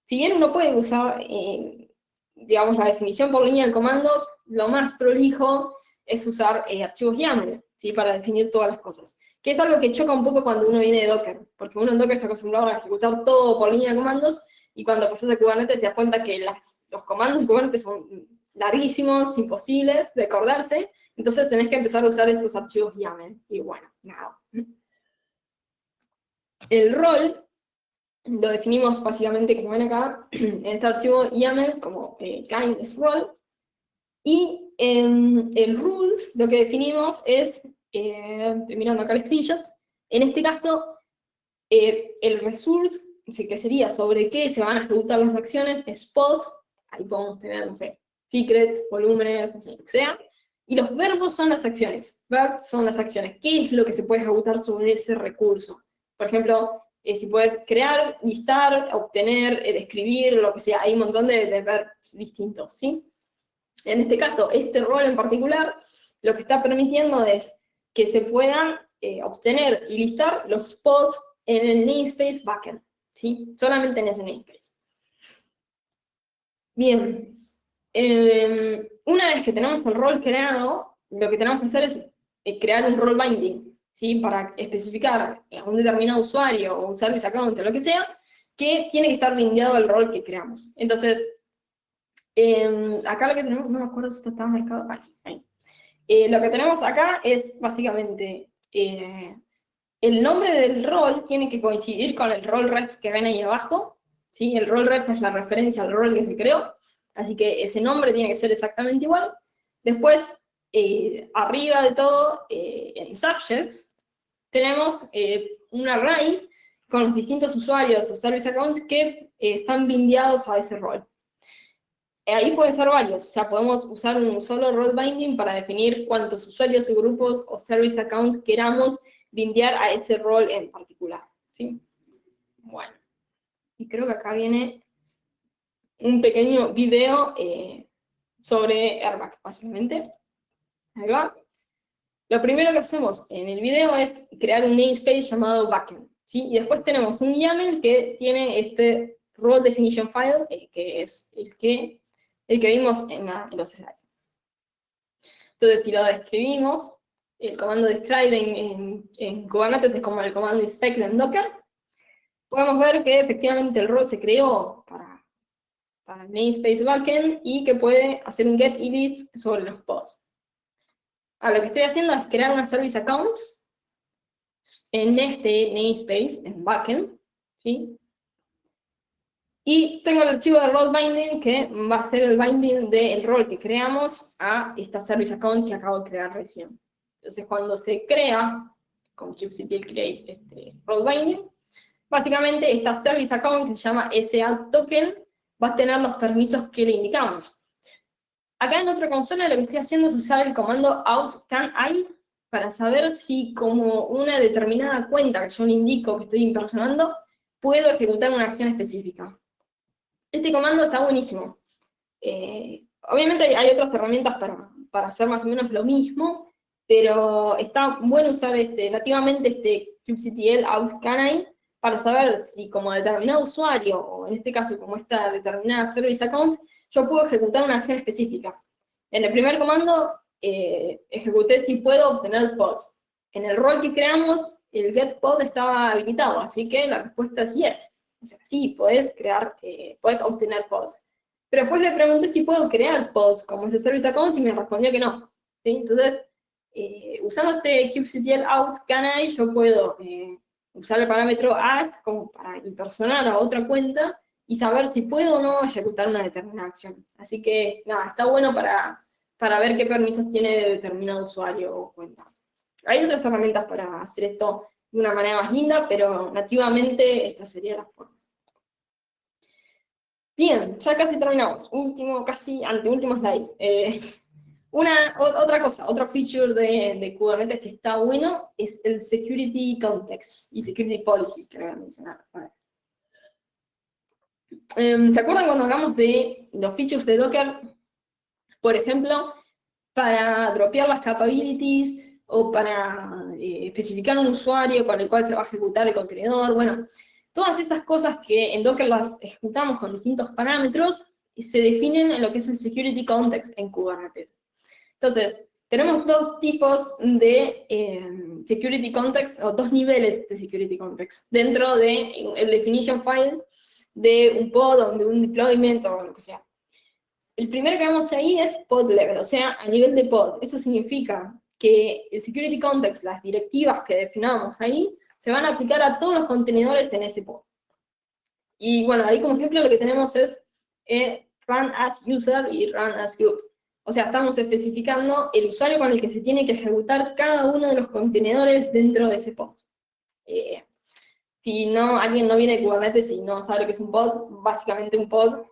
si bien uno puede usar, digamos, la definición por línea de comandos, lo más prolijo es usar archivos YAML, ¿sí? Para definir todas las cosas. Que es algo que choca un poco cuando uno viene de Docker, porque uno en Docker está acostumbrado a ejecutar todo por línea de comandos, y cuando pasas a Kubernetes te das cuenta que los comandos de Kubernetes son larguísimos, imposibles de acordarse. Entonces tenés que empezar a usar estos archivos YAML. Y bueno, nada. El rol lo definimos básicamente, como ven acá, en este archivo YAML como kind is role. Y en el rules lo que definimos es, estoy mirando acá el screenshot, en este caso el resource, que sería sobre qué se van a ejecutar las acciones, es pods, ahí podemos tener, no sé, secrets, volúmenes, no sé, lo que sea. Y los verbos son las acciones. Verbs son las acciones. ¿Qué es lo que se puede ejecutar sobre ese recurso? Por ejemplo, si puedes crear, listar, obtener, describir, lo que sea. Hay un montón de verbs distintos, ¿sí? En este caso, este rol en particular, lo que está permitiendo es que se puedan obtener y listar los pods en el namespace backend, ¿sí? Solamente en ese namespace. Bien. Una vez que tenemos el rol creado, lo que tenemos que hacer es crear un role binding, ¿sí? Para especificar a un determinado usuario o un service account o lo que sea, que tiene que estar bindeado al rol que creamos. Entonces, acá lo que tenemos, no me acuerdo si esto estaba marcado, sí, ahí. Lo que tenemos acá es básicamente el nombre del rol tiene que coincidir con el role ref que ven ahí abajo, ¿sí? El role ref es la referencia al rol que se creó. Así que ese nombre tiene que ser exactamente igual. Después, arriba de todo, en subjects, tenemos un array con los distintos usuarios o service accounts que están bindeados a ese rol. Ahí puede ser varios, o sea, podemos usar un solo role binding para definir cuántos usuarios o grupos o service accounts queramos bindear a ese rol en particular, ¿sí? Bueno, y creo que acá viene un pequeño video sobre Airbag, básicamente. Ahí va. Lo primero que hacemos en el video es crear un namespace llamado backend, ¿sí? Y después tenemos un YAML que tiene este role definition file, que es el que vimos en los slides. Entonces, si lo describimos, el comando describe en Kubernetes es como el comando inspect en Docker, podemos ver que efectivamente el role se creó para el namespace backend y que puede hacer un get y list sobre los pods. Ahora, lo que estoy haciendo es crear una service account en este namespace, en backend, ¿sí? Y tengo el archivo de role binding que va a ser el binding del rol que creamos a esta service account que acabo de crear recién. Entonces, cuando se crea con kubectl create este role binding, básicamente esta service account que se llama SA token va a tener los permisos que le indicamos. Acá en otra consola lo que estoy haciendo es usar el comando out_can_i para saber si como una determinada cuenta que yo le indico que estoy impersonando, puedo ejecutar una acción específica. Este comando está buenísimo. Obviamente hay otras herramientas para hacer más o menos lo mismo, pero está bueno usar nativamente este kubectl out_can_i para saber si como determinado usuario, o en este caso como esta determinada service account, yo puedo ejecutar una acción específica. En el primer comando ejecuté si puedo obtener pods. En el rol que creamos, el getPod estaba habilitado, así que la respuesta es yes. O sea, sí, puedes obtener pods. Pero después le pregunté si puedo crear pods como ese service account y me respondió que no. ¿Sí? Entonces, usando este kubectl out canary, yo puedo usar el parámetro as como para impersonar a otra cuenta y saber si puedo o no ejecutar una determinada acción. Así que, nada, está bueno para ver qué permisos tiene determinado usuario o cuenta. Hay otras herramientas para hacer esto de una manera más linda, pero nativamente esta sería la forma. Bien, ya casi terminamos. Casi anteúltimo slide. Otra cosa, otro feature de Kubernetes que está bueno es el Security Context y Security Policies que voy a mencionar. ¿Se acuerdan cuando hablamos de los features de Docker? Por ejemplo, para dropear las capabilities o para especificar un usuario con el cual se va a ejecutar el contenedor. Bueno, todas esas cosas que en Docker las ejecutamos con distintos parámetros se definen en lo que es el Security Context en Kubernetes. Entonces, tenemos dos tipos de Security Context, o dos niveles de Security Context, dentro del definition file de un pod o de un deployment o lo que sea. El primero que vemos ahí es pod level, o sea, a nivel de pod. Eso significa que el security context, las directivas que definamos ahí, se van a aplicar a todos los contenedores en ese pod. Y bueno, ahí como ejemplo lo que tenemos es run as user y run as group. O sea, estamos especificando el usuario con el que se tiene que ejecutar cada uno de los contenedores dentro de ese pod. Si no, alguien no viene de Kubernetes y no sabe lo que es un pod, básicamente un pod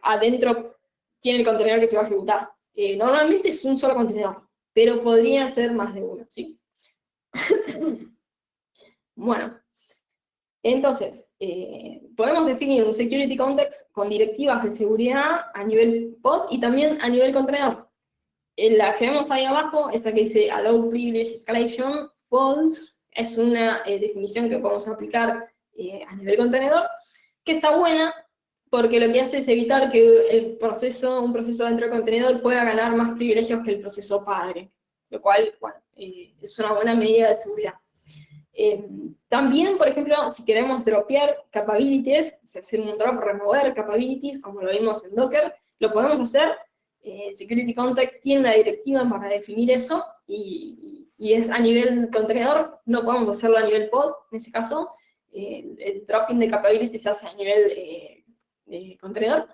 adentro tiene el contenedor que se va a ejecutar. Normalmente es un solo contenedor, pero podría ser más de uno, ¿sí? Bueno, entonces, podemos definir un security context con directivas de seguridad a nivel pod y también a nivel contenedor. La que vemos ahí abajo, esa que dice Allow Privilege Escalation False, es una definición que podemos aplicar a nivel contenedor, que está buena, porque lo que hace es evitar que un proceso dentro del contenedor pueda ganar más privilegios que el proceso padre, lo cual, bueno, es una buena medida de seguridad. También, por ejemplo, si queremos dropear capabilities, hacer un drop, remover capabilities, como lo vimos en Docker, lo podemos hacer. Security Context tiene una directiva para definir eso, y es a nivel contenedor, no podemos hacerlo a nivel pod, en ese caso. El dropping de capabilities se hace a nivel contenedor.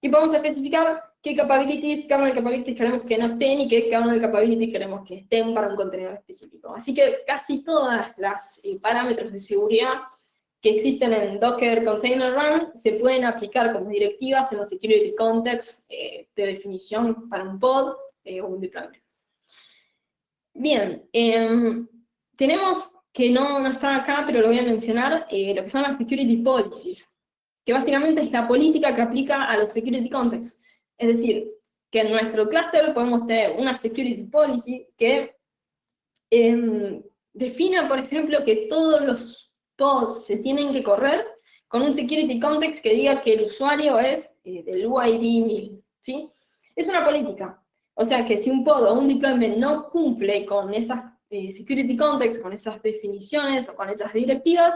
Y podemos especificar qué kernel capabilities queremos que no estén y qué kernel capabilities queremos que estén para un contenedor específico. Así que casi todas las parámetros de seguridad que existen en Docker Container Run se pueden aplicar como directivas en los security contexts de definición para un pod o un deployment. Bien, tenemos que no está acá, pero lo voy a mencionar, lo que son las security policies, que básicamente es la política que aplica a los security contexts. Es decir, que en nuestro clúster podemos tener una security policy que defina, por ejemplo, que todos los pods se tienen que correr con un security context que diga que el usuario es del UID 1000, ¿sí? Es una política. O sea que si un pod o un deployment no cumple con esas security context, con esas definiciones o con esas directivas,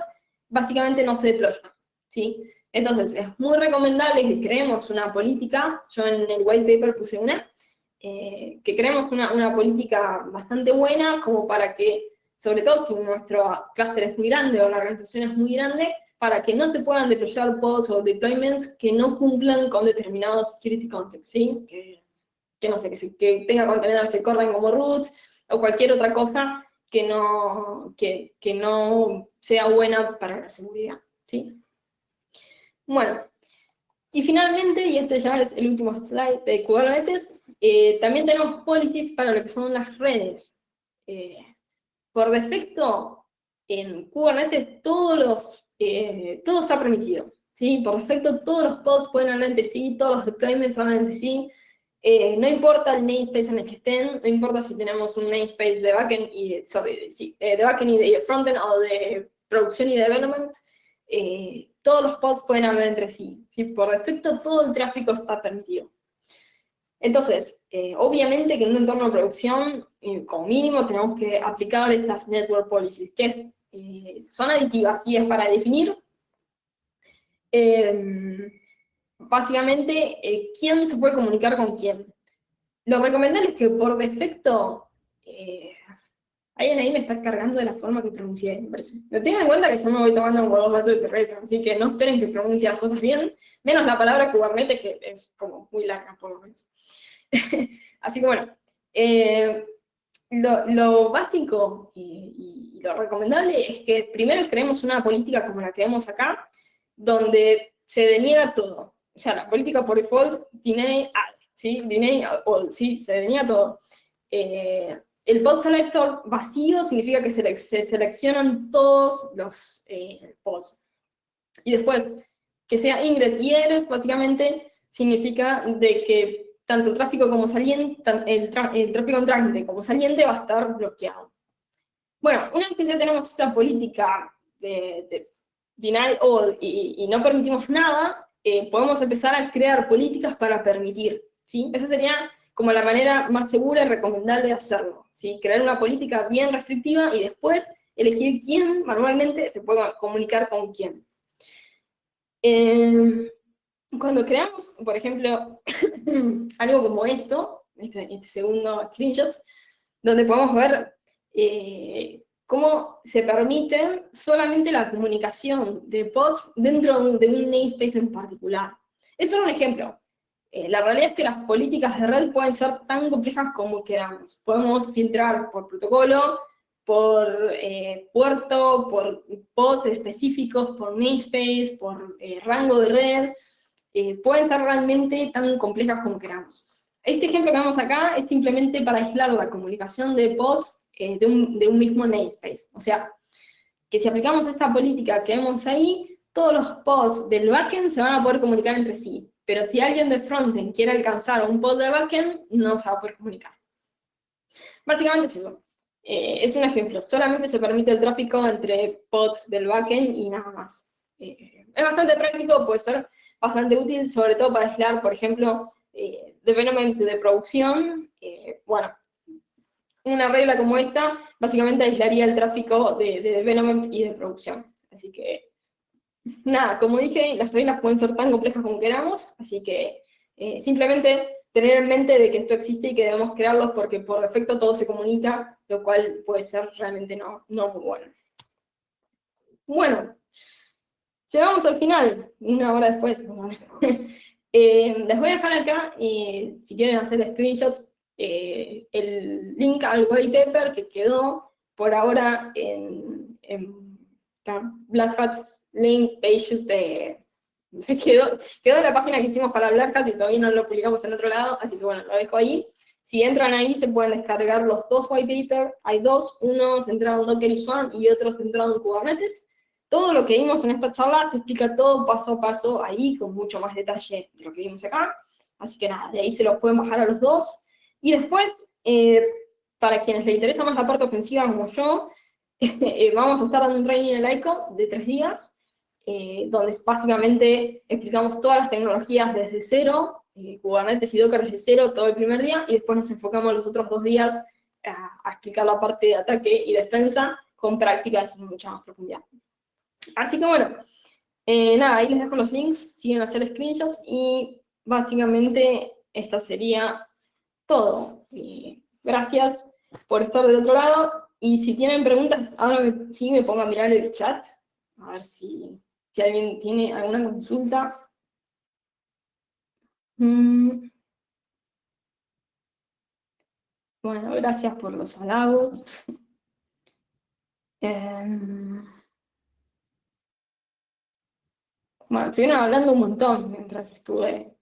básicamente no se deploya, ¿sí? Entonces, es muy recomendable que creemos una política, yo en el white paper puse una, que creemos una política bastante buena, como para que, sobre todo si nuestro clúster es muy grande o la organización es muy grande, para que no se puedan deployar pods o deployments que no cumplan con determinados security context, ¿sí? Que no sé, que tenga contenedores que corran como roots, o cualquier otra cosa que no sea buena para la seguridad, ¿sí? Bueno, y finalmente, y este ya es el último slide de Kubernetes, también tenemos policies para lo que son las redes. Por defecto, en Kubernetes todo está permitido, ¿sí? Por defecto todos los pods pueden hablar entre sí, todos los deployments hablan entre sí, no importa el namespace en el que estén, no importa si tenemos un namespace de backend de backend y de frontend o de producción y development, todos los pods pueden hablar entre sí, ¿sí? Por defecto todo el tráfico está permitido. Entonces, obviamente que en un entorno de producción, como mínimo, tenemos que aplicar estas network policies, que son aditivas y es para definir básicamente quién se puede comunicar con quién. lo recomendable es que por defecto, alguien ahí me está cargando de la forma que pronuncié, me parece. Pero tengan en cuenta que yo me voy tomando como 2 vasos de cerveza, así que no esperen que pronuncie las cosas bien, menos la palabra Kubernetes, que es como muy larga, por lo menos. Así que bueno, lo básico y lo recomendable es que primero creemos una política como la que vemos acá, donde se deniega todo. O sea, la política por default, deny all, ¿sí? Deny all, ¿sí? Se deniega todo. El pod selector vacío significa que se seleccionan todos los pods. Y después, que sea ingress y egress, básicamente significa de que tanto el tráfico como saliente, el tráfico entrante como saliente va a estar bloqueado. Bueno, una vez que ya tenemos esa política de deny all y no permitimos nada, podemos empezar a crear políticas para permitir, ¿sí? Esa sería como la manera más segura y recomendable de hacerlo, ¿sí? Crear una política bien restrictiva y después elegir quién manualmente se pueda comunicar con quién. Cuando creamos, por ejemplo, algo como esto, este segundo screenshot, donde podemos ver cómo se permite solamente la comunicación de pods dentro de un namespace en particular. Es solo un ejemplo. La realidad es que las políticas de red pueden ser tan complejas como queramos. Podemos filtrar por protocolo, por puerto, por pods específicos, por namespace, por rango de red. Pueden ser realmente tan complejas como queramos. Este ejemplo que vemos acá es simplemente para aislar la comunicación de pods de un mismo namespace. O sea, que si aplicamos esta política que vemos ahí, todos los pods del backend se van a poder comunicar entre sí. Pero si alguien de frontend quiere alcanzar un pod de backend, no se va a poder comunicar. Básicamente es eso. Es un ejemplo. Solamente se permite el tráfico entre pods del backend y nada más. Es bastante práctico, puede ser bastante útil, sobre todo para aislar, por ejemplo, developments de producción. Bueno, una regla como esta básicamente aislaría el tráfico de development y de producción. Así que, nada, como dije, las reglas pueden ser tan complejas como queramos, así que simplemente tener en mente de que esto existe y que debemos crearlos porque por defecto todo se comunica, lo cual puede ser realmente no muy bueno. Bueno, llegamos al final, 1 hora después. Les voy a dejar acá, si quieren hacer screenshots, el link al white paper que quedó por ahora en Black Hat link pages quedó en la página que hicimos para Black Hat y todavía no lo publicamos en otro lado, así que bueno, lo dejo ahí. Si entran ahí se pueden descargar los 2 white papers, hay 2, uno centrado en Docker y Swarm y otro centrado en Kubernetes. Todo lo que vimos en esta charla se explica todo paso a paso ahí, con mucho más detalle de lo que vimos acá. Así que nada, de ahí se los pueden bajar a los 2. Y después, para quienes les interesa más la parte ofensiva como yo, vamos a estar dando un training en el ICO de 3 días, donde básicamente explicamos todas las tecnologías desde cero, Kubernetes y Docker desde cero todo el primer día, y después nos enfocamos los otros 2 días a explicar la parte de ataque y defensa con prácticas en mucha más profundidad. Así que bueno, nada, ahí les dejo los links, siguen a hacer screenshots, y básicamente esto sería todo. Gracias por estar del otro lado, y si tienen preguntas, ahora sí me pongo a mirar el chat, a ver si alguien tiene alguna consulta. Bueno, gracias por los halagos. Bueno, estuvieron hablando un montón mientras estuve.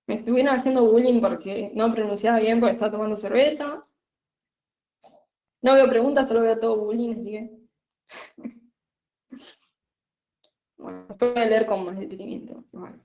Me estuvieron haciendo bullying porque no pronunciaba bien porque estaba tomando cerveza. No veo preguntas, solo veo todo bullying, así que... Bueno, después voy a leer con más detenimiento. Bueno.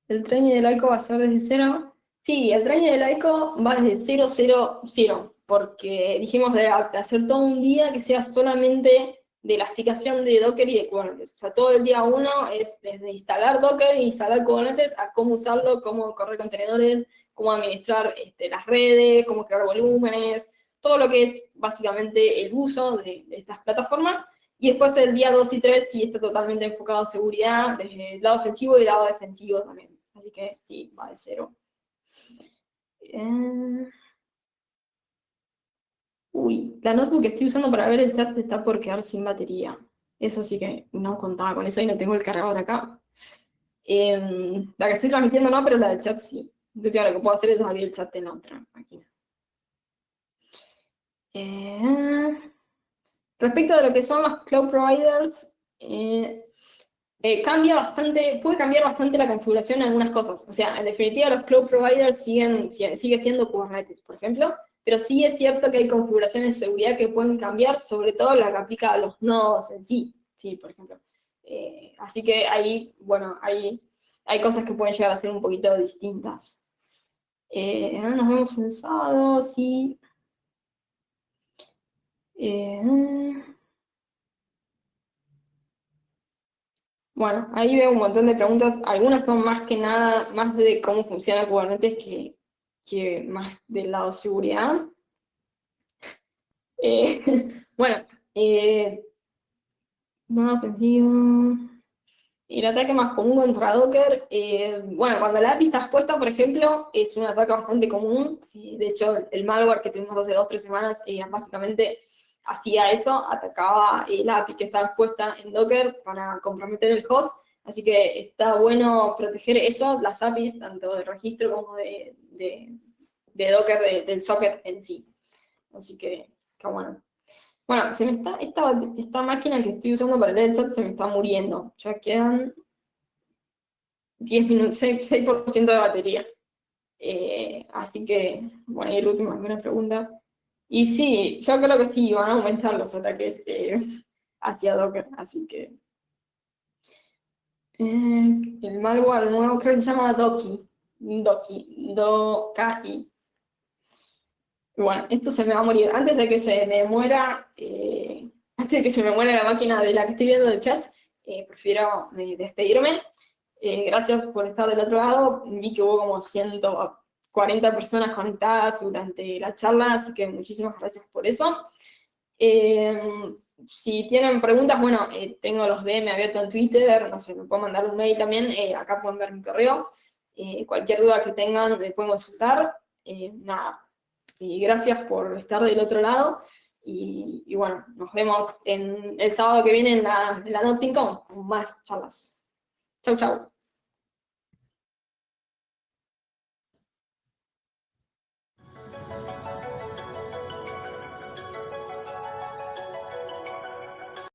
El training del ICO va a ser desde cero. Sí, el training del ICO va desde 0, 0, 0, porque dijimos de hacer todo un día que sea solamente de la explicación de Docker y de Kubernetes. O sea, todo el día 1 es desde instalar Docker e instalar Kubernetes a cómo usarlo, cómo correr contenedores, cómo administrar las redes, cómo crear volúmenes, todo lo que es básicamente el uso de estas plataformas. Y después el día 2 y 3 sí está totalmente enfocado a seguridad, desde el lado ofensivo y el lado defensivo también. Así que sí, va de 0. Uy, la notebook que estoy usando para ver el chat se está por quedar sin batería. Eso sí que no contaba con eso y no tengo el cargador acá. La que estoy transmitiendo no, pero la del chat sí. Entonces, lo que puedo hacer es abrir el chat en la otra máquina. Respecto de lo que son los cloud providers, cambia bastante, puede cambiar bastante la configuración en algunas cosas. O sea, en definitiva los cloud providers sigue siendo Kubernetes, por ejemplo, pero sí es cierto que hay configuraciones de seguridad que pueden cambiar, sobre todo la que aplica a los nodos en sí, por ejemplo. Así que ahí, bueno, hay cosas que pueden llegar a ser un poquito distintas. Nos vemos el sábado, sí. Bueno, ahí veo un montón de preguntas. Algunas son más que nada, más de cómo funciona Kubernetes que más del lado de seguridad. Bueno, nada ofensivo. El ataque más común contra Docker, bueno, cuando la API está expuesta, por ejemplo, es un ataque bastante común. De hecho, el malware que tuvimos hace 2 o 3 semanas, básicamente hacía eso, atacaba la API que estaba expuesta en Docker para comprometer el host. Así que está bueno proteger eso, las APIs, tanto de registro como de Docker, del socket en sí. Así que bueno. Bueno, esta máquina que estoy usando para leer el chat se me está muriendo. Ya quedan 10 minutos, 6% de batería. Así que, bueno, y el último, alguna pregunta. Y sí, yo creo que sí, van a aumentar los ataques hacia Docker, así que... el malware nuevo creo que se llama Doki. Doki. Bueno, esto se me va a morir. Antes de que se me muera la máquina de la que estoy viendo el chat, prefiero despedirme. Gracias por estar del otro lado. Vi que hubo como 140 personas conectadas durante la charla, así que muchísimas gracias por eso. Si tienen preguntas, bueno, tengo los DM abiertos en Twitter, no sé, me pueden mandar un mail también, acá pueden ver mi correo. Cualquier duda que tengan me pueden consultar. Nada. Y gracias por estar del otro lado. Y bueno, nos vemos el sábado que viene en la NotPinCon con más charlas. Chau, chau.